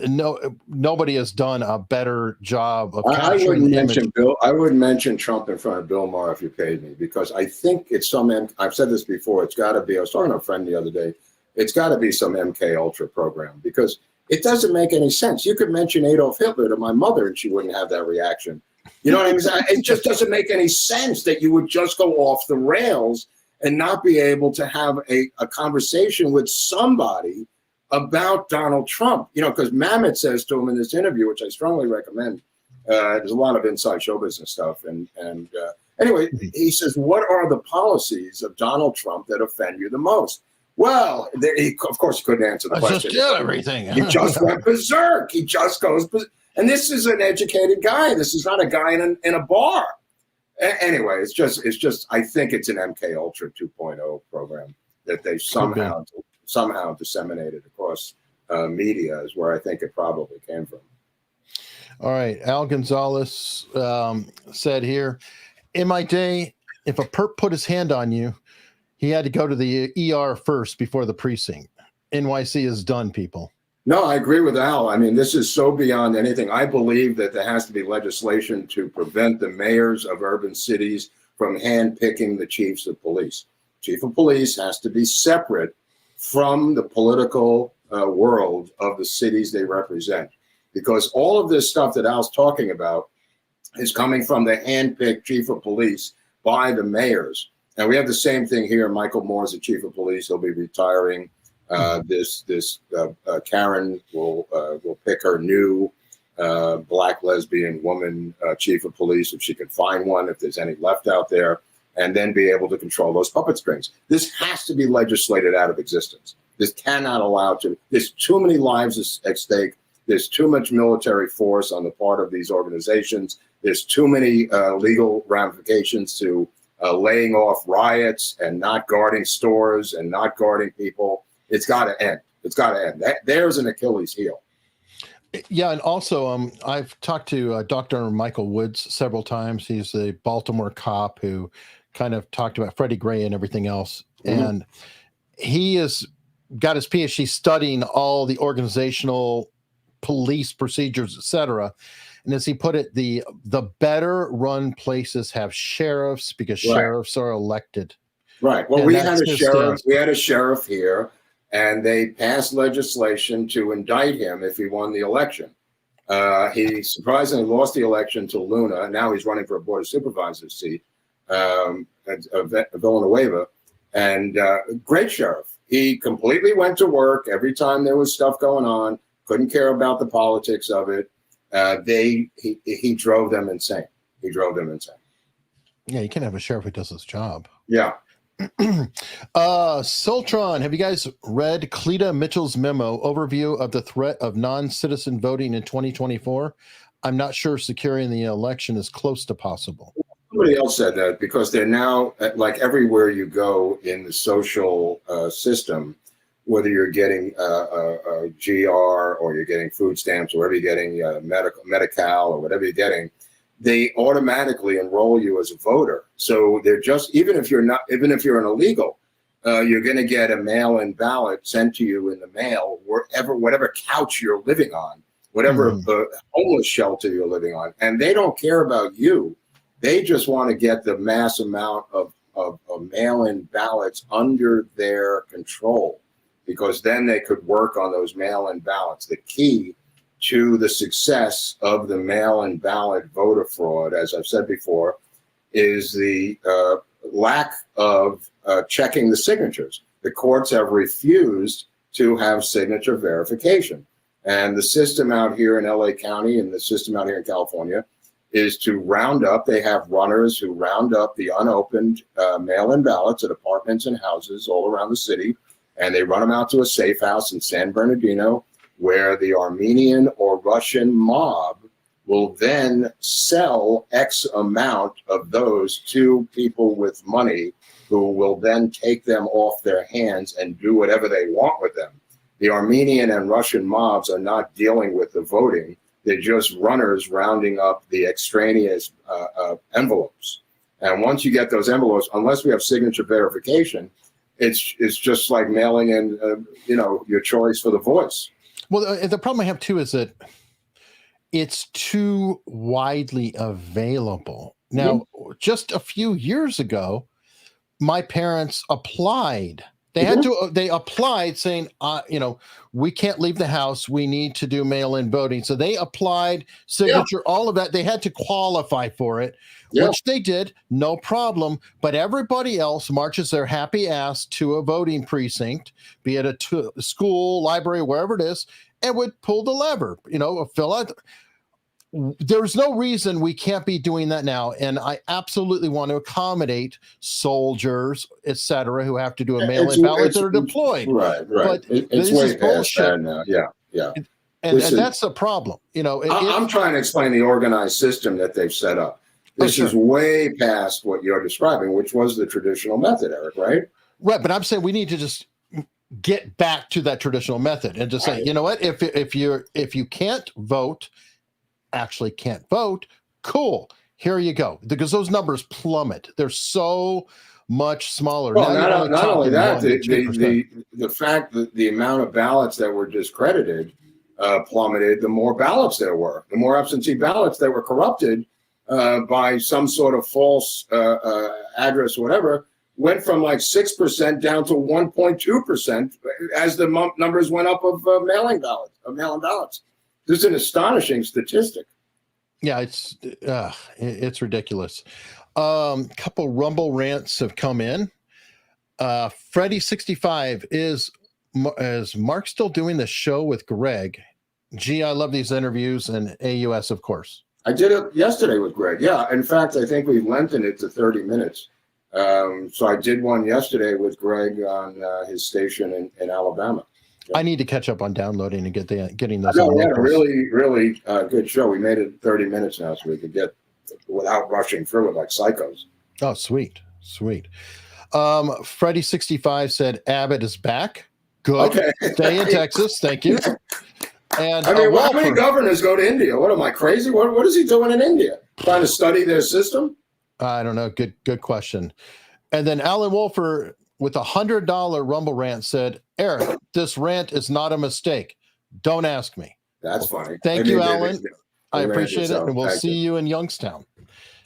nobody has done a better job of capturing the image. I wouldn't mention Trump in front of Bill Maher if you paid me, because I think it's I've said this before, it's got to be, I was talking to a friend the other day, it's got to be some MK Ultra program, because it doesn't make any sense. You could mention Adolf Hitler to my mother and she wouldn't have that reaction. You know what I mean? It just doesn't make any sense that you would just go off the rails and not be able to have a conversation with somebody about Donald Trump. Because Mamet says to him in this interview, which I strongly recommend, there's a lot of inside show business stuff. And anyway, he says, what are the policies of Donald Trump that offend you the most? Well, of course, he couldn't answer the question. Just did everything. He just went berserk. He just goes berserk. And this is an educated guy. This is not a guy in a bar. Anyway, it's just. I think it's an MK Ultra 2.0 program that they somehow disseminated across media is where I think it probably came from. All right, Al Gonzalez said here, in my day, if a perp put his hand on you, he had to go to the ER first before the precinct. NYC is done, people. No, I agree with Al. I mean, this is so beyond anything. I believe that there has to be legislation to prevent the mayors of urban cities from handpicking the chiefs of police. Chief of police has to be separate from the political world of the cities they represent, because all of this stuff that Al's talking about is coming from the handpicked chief of police by the mayors. And we have the same thing here. Michael Moore is the chief of police. He'll be retiring. Karen will pick her new black lesbian woman chief of police, if she can find one, if there's any left out there, and then be able to control those puppet strings. This has to be legislated out of existence. This cannot allow to. There's too many lives at stake. There's too much military force on the part of these organizations. There's too many legal ramifications to laying off riots and not guarding stores and not guarding people. It's got to end. It's got to end. There's an Achilles heel. Yeah, and also I've talked to Dr. Michael Woods several times. He's a Baltimore cop who kind of talked about Freddie Gray and everything else. Mm-hmm. And he is got his PhD studying all the organizational police procedures, etc. And as he put it, the better run places have sheriffs because sheriffs are elected. Right. Well, And we that's had a his sheriff. stance. We had a sheriff here, and they passed legislation to indict him if he won the election. He surprisingly lost the election to Luna, and now he's running for a board of supervisors seat at Villanueva. And great sheriff. He completely went to work every time there was stuff going on. Couldn't care about the politics of it. He drove them insane. He drove them insane. Yeah, you can't have a sheriff who does his job. Yeah. Soltron, have you guys read Cleta Mitchell's memo overview of the threat of non-citizen voting in 2024? I'm not sure securing the election is close to possible. Somebody else said that because they're now, like everywhere you go in the social system, whether you're getting a GR or you're getting food stamps or whatever you're getting, Medi-Cal or whatever you're getting, they automatically enroll you as a voter. So they're just, even if you're an illegal, you're going to get a mail-in ballot sent to you in the mail, whatever couch you're living on, whatever homeless shelter you're living on. And they don't care about you. They just want to get the mass amount of mail-in ballots under their control, because then they could work on those mail-in ballots. The key to the success of the mail-in ballot voter fraud, as I've said before, is the lack of checking the signatures. The courts have refused to have signature verification. And the system out here in LA County and the system out here in California is to round up, they have runners who round up the unopened mail-in ballots at apartments and houses all around the city, and they run them out to a safe house in San Bernardino, where the Armenian or Russian mob will then sell X amount of those to people with money, who will then take them off their hands and do whatever they want with them. The Armenian and Russian mobs are not dealing with the voting. They're just runners rounding up the extraneous envelopes. And once you get those envelopes, unless we have signature verification, it's just like mailing in, your choice for the voice. Well, the problem I have too is that it's too widely available. Now, just a few years ago, my parents applied. They applied saying, we can't leave the house. We need to do mail-in voting. So they applied, signature, all of that. They had to qualify for it, which they did, no problem. But everybody else marches their happy ass to a voting precinct, be it a school, library, wherever it is, and would pull the lever, fill out. There's no reason we can't be doing that now. And I absolutely want to accommodate soldiers, et cetera, who have to do a mail-in ballot that are deployed. Right. But It's way past that now. Yeah. And that's a problem. I'm trying to explain the organized system that they've set up. This is way past what you're describing, which was the traditional method, Eric, right? Right. But I'm saying we need to just get back to that traditional method and just say, you know what, if you can't vote, actually can't vote, cool, here you go, because those numbers plummet. They're so much smaller. Well, not only that, the fact that the amount of ballots that were discredited plummeted. The more ballots there were, the more absentee ballots that were corrupted by some sort of false address or whatever, went from like 6% down to 1.2% as the numbers went up of mail-in ballots. This is an astonishing statistic. Yeah, it's ridiculous. Couple Rumble rants have come in. Freddy65 is Mark still doing the show with Greg? Gee, I love these interviews, and AUS, of course. I did it yesterday with Greg. Yeah, in fact, I think we lengthened it to 30 minutes. So I did one yesterday with Greg on his station in Alabama. I need to catch up on downloading and getting those. No, we had a really good show. We made it 30 minutes now, so we could get without rushing through it like psychos. Oh, sweet. Freddy65 said Abbott is back. Good. Okay. Stay in Texas. Thank you. And I mean, how many governors go to India? What am I crazy? What is he doing in India? Trying to study their system? I don't know. Good question. And then Alan Wolfer with a $100 Rumble rant said, Eric, this rant is not a mistake. Don't ask me. That's funny. Thank you, Alan. I appreciate it. And we'll see you in Youngstown.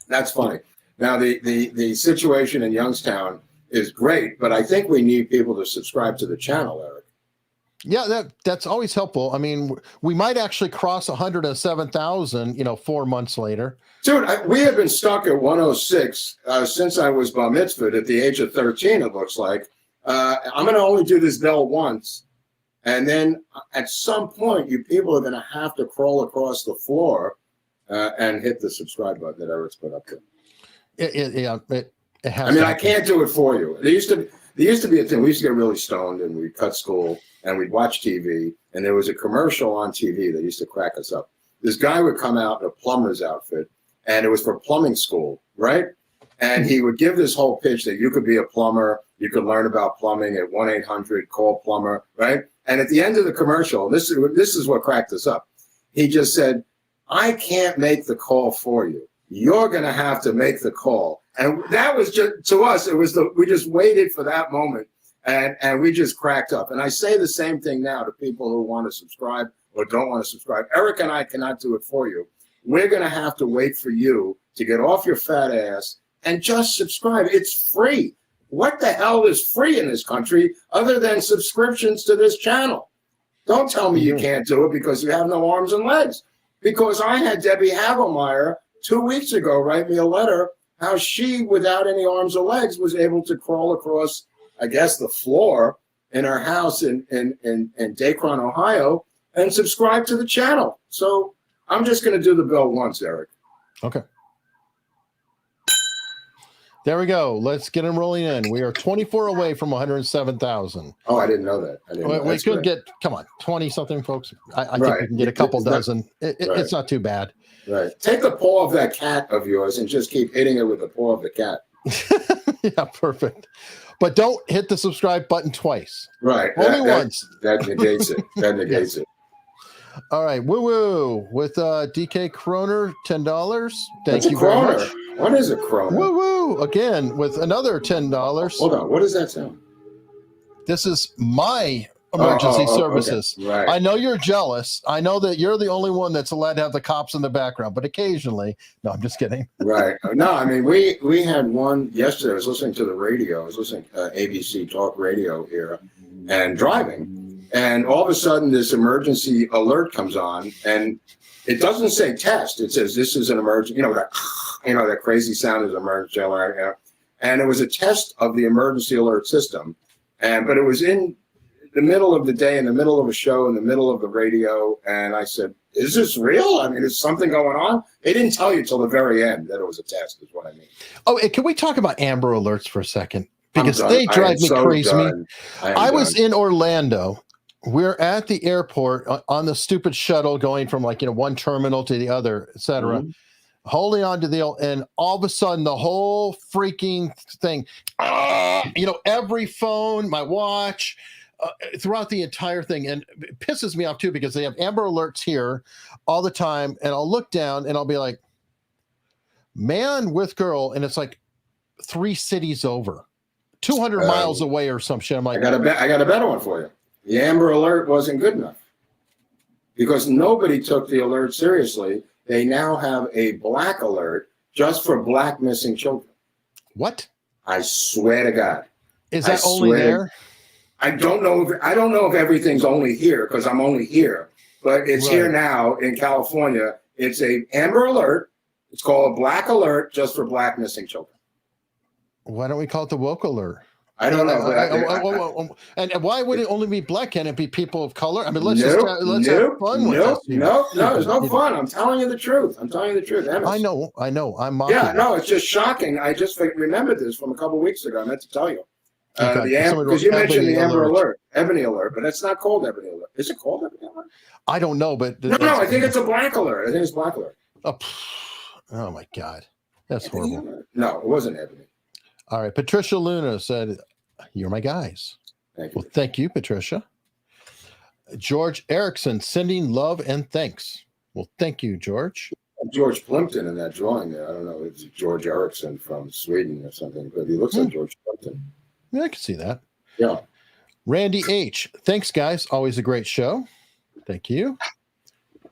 That's funny. Now, the situation in Youngstown is great, but I think we need people to subscribe to the channel, Eric. Yeah, that's always helpful. I mean, we might actually cross 107,000, 4 months later. Dude, we have been stuck at 106 since I was bar mitzvahed at the age of 13, it looks like. I'm going to only do this bell once. And then at some point, you people are going to have to crawl across the floor and hit the subscribe button that Eric's put up there. It has I mean, I can't do it for you. There used to be a thing. We used to get really stoned and we'd cut school and we'd watch TV. And there was a commercial on TV that used to crack us up. This guy would come out in a plumber's outfit, and it was for plumbing school, right? And he would give this whole pitch that you could be a plumber, you could learn about plumbing at 1-800-CALL-PLUMBER, right? And at the end of the commercial, this is what cracked us up. He just said, I can't make the call for you. You're going to have to make the call. And that was just, to us, we just waited for that moment and we just cracked up. And I say the same thing now to people who want to subscribe or don't want to subscribe. Eric and I cannot do it for you. We're going to have to wait for you to get off your fat ass and just subscribe. It's free. What the hell is free in this country other than subscriptions to this channel? Don't tell me you can't do it because you have no arms and legs. Because I had Debbie Hagelmeyer 2 weeks ago write me a letter how she, without any arms or legs, was able to crawl across, I guess, the floor in her house in Youngstown, Ohio, and subscribe to the channel. So I'm just going to do the bell once, Eric. Okay. There we go. Let's get them rolling in. We are 24 away from 107,000. Oh, I didn't know that. We could get, come on, 20-something folks. I think we can get a couple dozen. It's not too bad. Right. Take the paw of that cat of yours and just keep hitting it with the paw of the cat. Yeah, perfect. But don't hit the subscribe button twice. Right. Only once. That negates it. That negates it. All right. Woo-woo. With DK Kroner, $10. Thank you very much. What is a kroner? Woo-woo. Again, with another $10. Hold on. What does that sound? This is my emergency services. Okay. Right. I know you're jealous. I know that you're the only one that's allowed to have the cops in the background, but occasionally, no, I'm just kidding. Right. No, I mean, we had one yesterday. I was listening to the radio. I was listening to ABC Talk Radio here and driving. And all of a sudden, this emergency alert comes on, and it doesn't say test. It says this is an emergency. That crazy sound is emergency alert. And it was a test of the emergency alert system, but it was in the middle of the day, in the middle of a show, in the middle of the radio. And I said, "Is this real? I mean, is something going on?" They didn't tell you till the very end that it was a test. Is what I mean. Oh, can we talk about Amber Alerts for a second? Because they drive me crazy. I was in Orlando. We're at the airport on the stupid shuttle going from one terminal to the other, et cetera, holding on to and all of a sudden the whole freaking thing, every phone, my watch, throughout the entire thing. And it pisses me off too, because they have Amber Alerts here all the time. And I'll look down and I'll be like, man with girl. And it's like 3 cities over, 200 miles away or some shit. I'm like, I got a better one for you. The Amber Alert wasn't good enough because nobody took the alert seriously. They now have a Black Alert just for Black missing children. What? I swear to God. Is that only there? I don't know if everything's only here because I'm only here, but it's here now in California. It's a Amber Alert. It's called a Black Alert just for Black missing children. Why don't we call it the woke alert? I don't know. And why would it only be Black? Can it be people of color? I mean, let's have fun with this. No, there's no fun. I'm telling you the truth. I know. I'm mocking. Yeah, no, it's just shocking. I just remembered this from a couple of weeks ago. I meant to tell you. Because you mentioned the Amber Alert, Ebony Alert, but it's not called Ebony Alert. Is it called Ebony Alert? I don't know, but no, I think it's a Black Alert. I think it's Black Alert. Oh my God, that's Ebony horrible. Alert. No, it wasn't Ebony. All right, Patricia Luna said, "You're my guys." Thank you. Well, thank you, Patricia. George Erickson sending love and thanks. Well, thank you, George. George Plimpton in that drawing there. I don't know. It's George Erickson from Sweden or something, but he looks like George Plimpton. Yeah, I can see that. Yeah. Randy H. Thanks, guys. Always a great show. Thank you.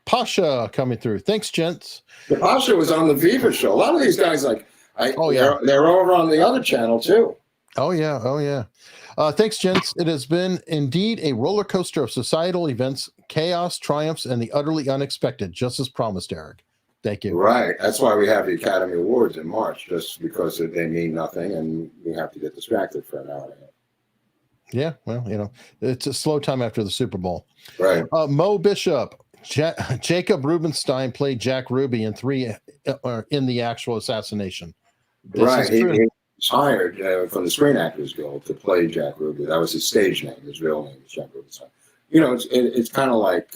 Pasha coming through. Thanks, gents. The Pasha was on the Viva show. A lot of these guys, like, yeah, they're over on the other channel too. Oh yeah. Thanks, gents. It has been indeed a roller coaster of societal events, chaos, triumphs, and the utterly unexpected, just as promised, Eric. Thank you. Right. That's why we have the Academy Awards in March, just because they mean nothing, and we have to get distracted for an hour and a half. Yeah, well, it's a slow time after the Super Bowl. Right. Mo Bishop, Jacob Rubenstein played Jack Ruby in in the actual assassination. Right. He was hired from the Screen Actors Guild to play Jack Ruby. That was his stage name. His real name was Jack Rubenstein. It's kind of like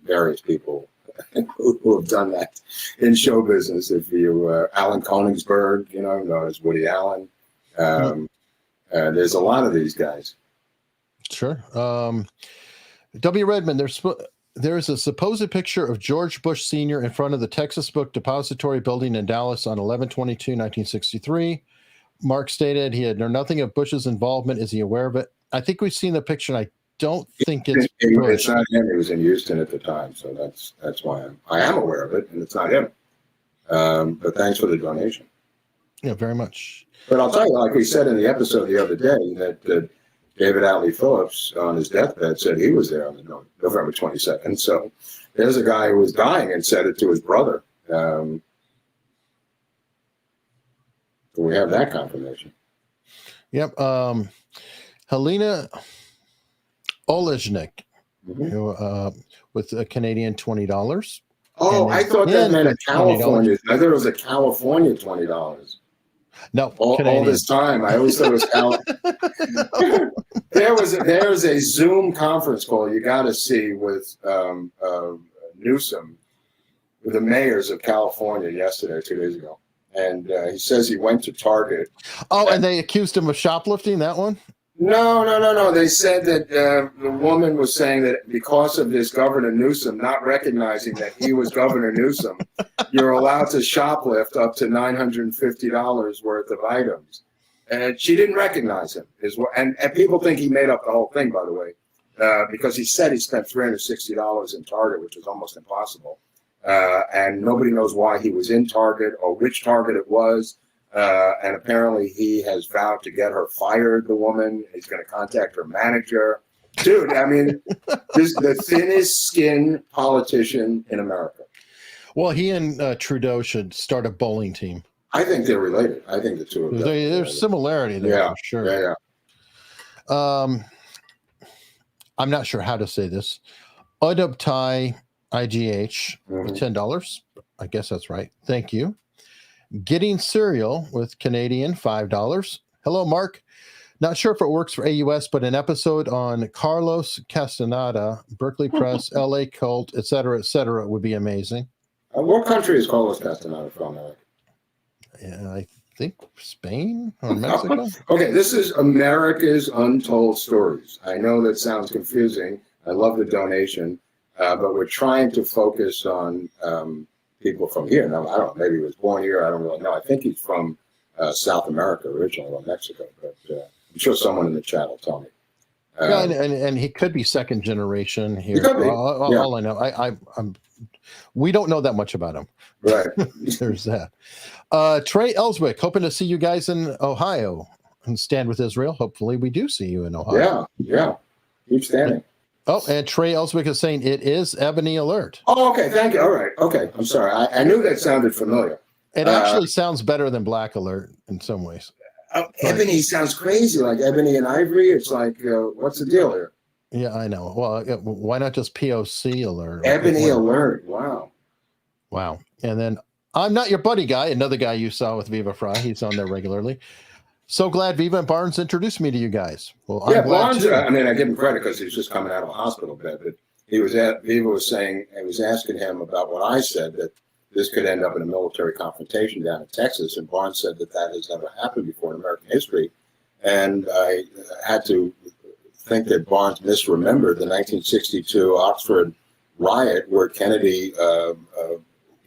various people who have done that in show business. If you Alan Koenigsberg, known as Woody Allen. There's a lot of these guys. Sure. W. Redmond, there's a supposed picture of George Bush Sr. in front of the Texas Book Depository building in Dallas on 11/22/1963. Mark stated he had known nothing of Bush's involvement. Is he aware of it? I think we've seen the picture, and I don't think it's Bush. It's not him. He was in Houston at the time, so that's why I am aware of it, and it's not him. But thanks for the donation. Yeah, very much. But I'll tell you, like we said in the episode the other day, that David Atlee Phillips on his deathbed said he was there on November 22nd. So there's a guy who was dying and said it to his brother. We have that confirmation. Yep. Helena Olejnik, with a Canadian $20. Oh, I thought that meant a California. I thought it was a California $20. No, all this time I always thought it was there's a Zoom conference call you got to see with Newsom, with the mayors of California yesterday, 2 days ago, and he says he went to Target. Oh, and they accused him of shoplifting. That one? No. They said that the woman was saying that because of this Governor Newsom not recognizing that he was Governor Newsom, you're allowed to shoplift up to $950 worth of items. And she didn't recognize him. And people think he made up the whole thing, by the way, because he said he spent $360 in Target, which is almost impossible. And nobody knows why he was in Target or which Target it was. And apparently he has vowed to get her fired, the woman. He's going to contact her manager. Dude, I mean, this is the thinnest skin politician in America. Well, he and Trudeau should start a bowling team. I think they're related. I think the two of them. There's similarity there, for sure. Yeah. I'm not sure how to say this. Udubtai IGH with $10. I guess that's right. Thank you. Getting Cereal with Canadian $5. Hello, Mark. Not sure if it works for AUS, but an episode on Carlos Castaneda, Berkeley Press, LA Cult, et cetera, would be amazing. What country is Carlos Castaneda from, Eric? Yeah, I think Spain or Mexico. Okay, this is America's Untold Stories. I know that sounds confusing. I love the donation, but we're trying to focus on people from here. Now, I don't know, maybe he was born here. I don't really know. I think he's from South America originally, or Mexico, but I'm sure someone in the chat will tell me. Yeah, and he could be second generation here. He could be. All I know, we don't know that much about him. Right. There's that. Trey Ellswick, hoping to see you guys in Ohio and Stand with Israel. Hopefully we do see you in Ohio. Yeah. Keep standing. Oh, and Trey Ellswick is saying it is Ebony Alert. Oh, okay. Thank you. All right. Okay. I'm sorry. I knew that sounded familiar. It actually sounds better than Black Alert in some ways. Ebony sounds crazy, like Ebony and Ivory. It's like, what's the deal here? Yeah, I know. Well, why not just POC Alert? Ebony Alert. Wow. And then I'm Not Your Buddy Guy, another guy you saw with Viva Fry. He's on there regularly. So glad Viva and Barnes introduced me to you guys. Well, I'm glad Barnes. too. I mean, I give him credit because he was just coming out of a hospital bed. But Viva was saying, I was asking him about what I said, that this could end up in a military confrontation down in Texas. And Barnes said that has never happened before in American history. And I had to think that Barnes misremembered the 1962 Oxford riot, where Kennedy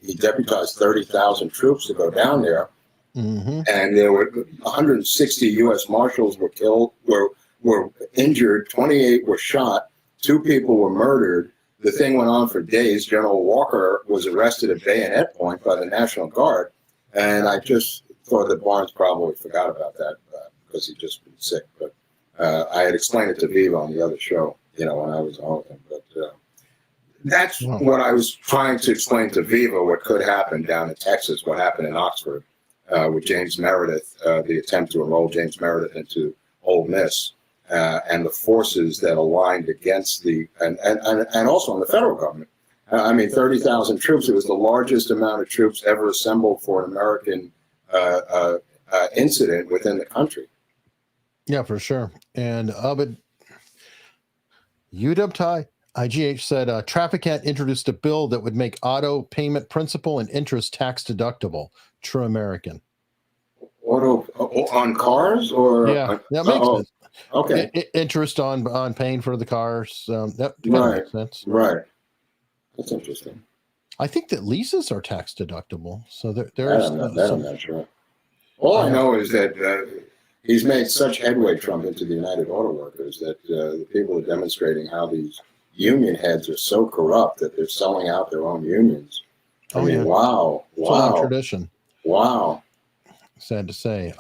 he deputized 30,000 troops to go down there and there were 160 U.S. Marshals were killed, were injured, 28 were shot, 2 people were murdered. The thing went on for days. General Walker was arrested at bayonet point by the National Guard, and I just thought that Barnes probably forgot about that because he'd just been sick. But I had explained it to Viva on the other show, when I was on with him. But that's what I was trying to explain to Viva, what could happen down in Texas, what happened in Oxford with James Meredith, the attempt to enroll James Meredith into Ole Miss, and the forces that aligned against and also on the federal government. 30,000 troops. It was the largest amount of troops ever assembled for an American incident within the country. Yeah, for sure. And UW IGH said Traficant introduced a bill that would make auto payment principal and interest tax deductible. True American. Auto on cars, or that makes sense. Okay. Interest on paying for the cars. That makes sense. Right. That's interesting. I think that leases are tax deductible. So there's. I'm not sure. All I know is that he's made such headway, Trump, into the United Auto Workers, that the people are demonstrating how these union heads are so corrupt that they're selling out their own unions. Wow. It's a long tradition. Wow. Sad to say.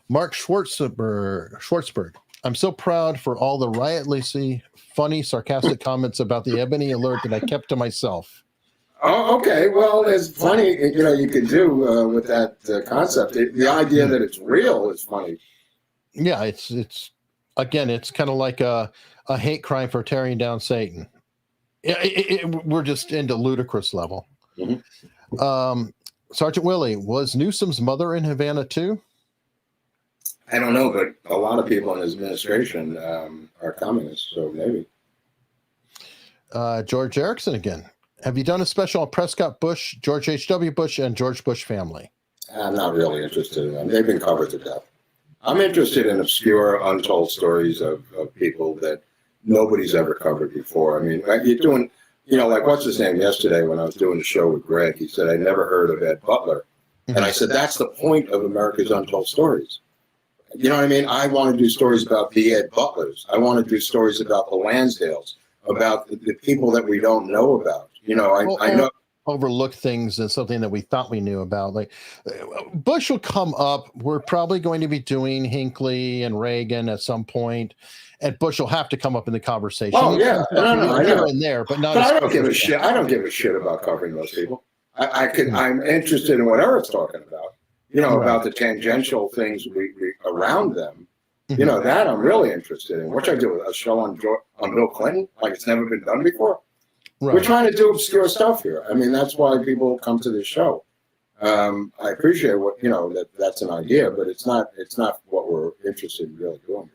Mark Schwartzberg. I'm so proud for all the riotously funny, sarcastic comments about the Ebony Alert that I kept to myself. Oh, okay. Well, there's plenty, you can do with that concept. The idea that it's real is funny. Yeah, it's again, it's kind of like a hate crime for tearing down Satan. We're just into ludicrous level. Mm-hmm. Sergeant Willie, was Newsom's mother in Havana too? I don't know, but a lot of people in his administration are communists, so maybe. George Erickson again. Have you done a special on Prescott Bush, George H.W. Bush, and George Bush family? I'm not really interested in them. They've been covered to death. I'm interested in obscure, untold stories of people that nobody's ever covered before. You're doing, like what's his name yesterday when I was doing the show with Greg, he said, I never heard of Ed Butler. And I said, that's the point of America's Untold Stories. You know what I mean? I want to do stories about the Ed Butlers. I want to do stories about the Lansdales, about the people that we don't know about. I know. Overlook things and something that we thought we knew about. Like Bush will come up. We're probably going to be doing Hinckley and Reagan at some point, and Bush will have to come up in the conversation. Oh yeah, no, here and there, but not. But I don't give a shit. I don't give a shit about covering those people. I'm interested in whatever it's talking about. About the tangential things we around them. That I'm really interested in. What should I do? A show on Bill Clinton, like it's never been done before. Right. We're trying to do obscure stuff here. That's why people come to this show. I appreciate what that's an idea, but it's not what we're interested in really doing here.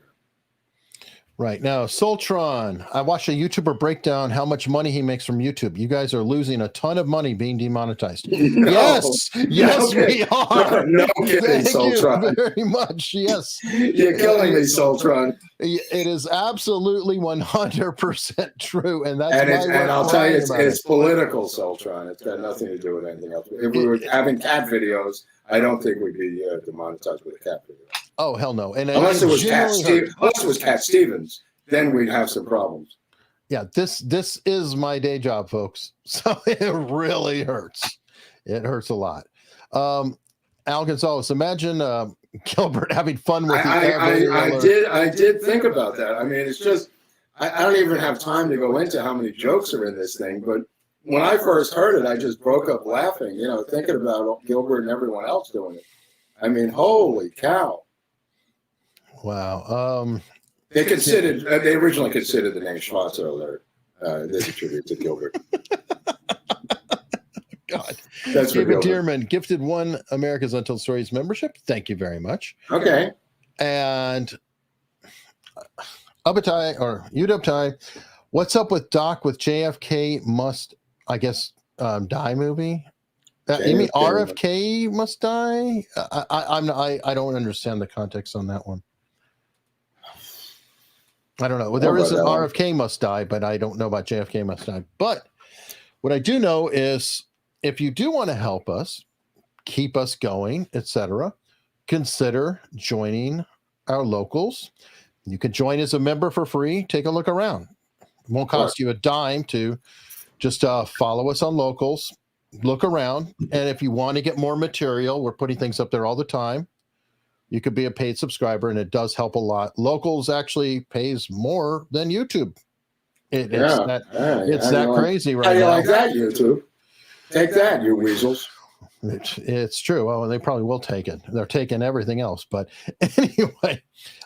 Right now, Soltron. I watched a YouTuber break down how much money he makes from YouTube. You guys are losing a ton of money being demonetized. Yes, we are. No kidding, Thank Soltron. you very much. Yes, you're killing me, Soltron. It is absolutely 100% true, and that's and I'll tell you, it's political, Soltron. It's got nothing to do with anything else. If we were having cat videos, I don't think we'd be demonetized with a cat video. Oh hell no! And unless it was Cat Stevens, then we'd have some problems. Yeah, this is my day job, folks. So it really hurts. It hurts a lot. Al Gonzalez, imagine Gilbert having fun with I did think about that. It's just I don't even have time to go into how many jokes are in this thing. But when I first heard it, I just broke up laughing. Thinking about Gilbert and everyone else doing it. Holy cow! Wow. They originally considered the name Schwarzer Alert. This is tribute to Gilbert. God. That's David Dearman gifted 1 America's Untold Stories membership. Thank you very much. Okay. And Ubatai or Udubtai, what's up with Doc with JFK must, I guess, die movie? You mean RFK must die? I don't understand the context on that one. I don't know. Well, there is an RFK must die, but I don't know about JFK must die. But what I do know is if you do want to help us, keep us going, etc., consider joining our locals. You can join as a member for free. Take a look around. It won't cost you a dime to just follow us on locals, look around. And if you want to get more material, we're putting things up there all the time. You could be a paid subscriber, and it does help a lot. Locals actually pays more than YouTube. It's that crazy right now. How do you like that, YouTube? Take that, you weasels. It's true. Well, they probably will take it. They're taking everything else. But anyway,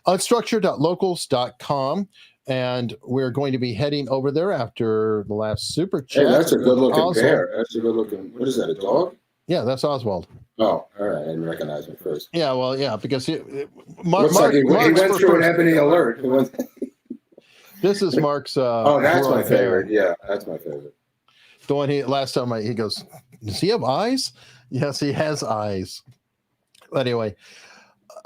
unstructured.locals.com. And we're going to be heading over there after the last super chat. Hey, that's a good looking bear. That's a good looking. What is that, a dog? Yeah, that's Oswald. Oh, all right. I didn't recognize him first. Yeah, well, yeah, because he went through an ebony alert. This is Mark's. Oh, that's my favorite. Yeah, that's my favorite. The one last time he goes, does he have eyes? Yes, he has eyes. Anyway,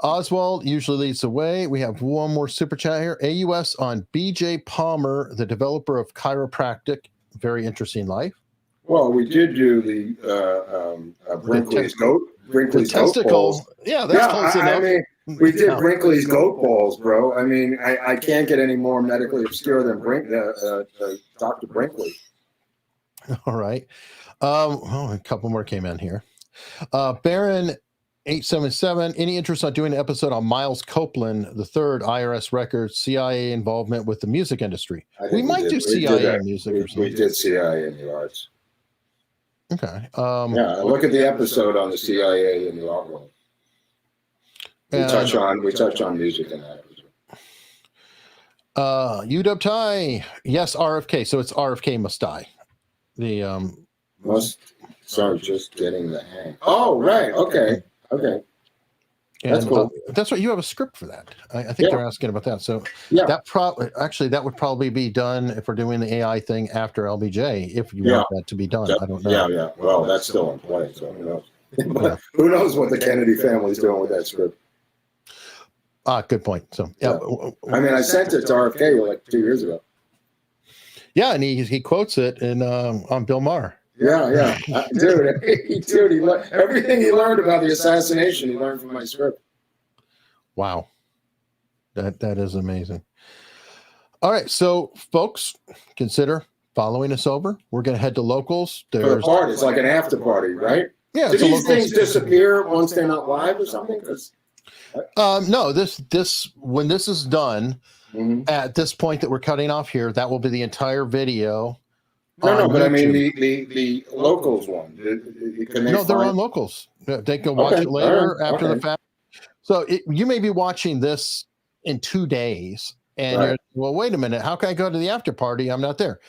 Oswald usually leads the way. We have one more super chat here. AUS on BJ Palmer, the developer of Chiropractic. Very interesting life. Well, we did do the Brinkley's goat balls. Yeah, that's close enough. I mean, we did Brinkley's goat balls, bro. I mean, I can't get any more medically obscure than Dr. Brinkley. All right. A couple more came in here. Baron 877, any interest on doing an episode on Miles Copeland, the third IRS record, CIA involvement with the music industry? We might do CIA in music or something. We did CIA in the arts. Okay. Look at the episode on the CIA in the art world. We touch on music in that episode. UW Ty, yes, RFK. So it's RFK must die. Just getting the hang. Oh, right. Okay. That's cool. That's what you have a script for that. I think they're asking about that. So that would probably be done if we're doing the AI thing after LBJ, if you want that to be done. I don't know. Yeah. Well, that's still in play, so who knows? But who knows what the Kennedy family's doing with that script? Good point. So I mean, I sent it to RFK like 2 years ago. Yeah, and he quotes it in on Bill Maher. Yeah. Dude, everything he learned about the assassination, he learned from my script. Wow. That is amazing. All right, so folks, consider following us over. We're going to head to locals. For the party. It's like an after party, right? Yeah. Do these things disappear once they're not live or something? No, when this is done, at this point that we're cutting off here, that will be the entire video. No, but I mean the locals one. They're on locals. They can watch it later after the fact. So you may be watching this in 2 days, and you're, well, wait a minute. How can I go to the after party? I'm not there.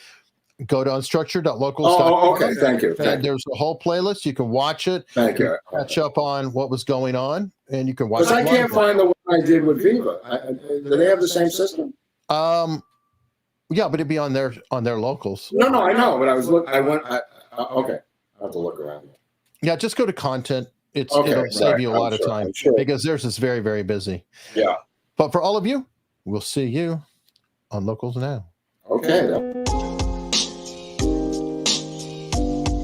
Go to unstructured.locals.com. Oh, okay. Thank you. There's a whole playlist. You can watch it. Thank you. Catch up on what was going on, and you can watch. Because I can't find the one I did with Viva. Do they have the same system? Yeah, but it'd be on their locals. No, I know, but okay. I have to look around. Yeah, just go to content. It'll save you a lot of time because theirs is very, very busy. Yeah. But for all of you, we'll see you on Locals Now. Okay.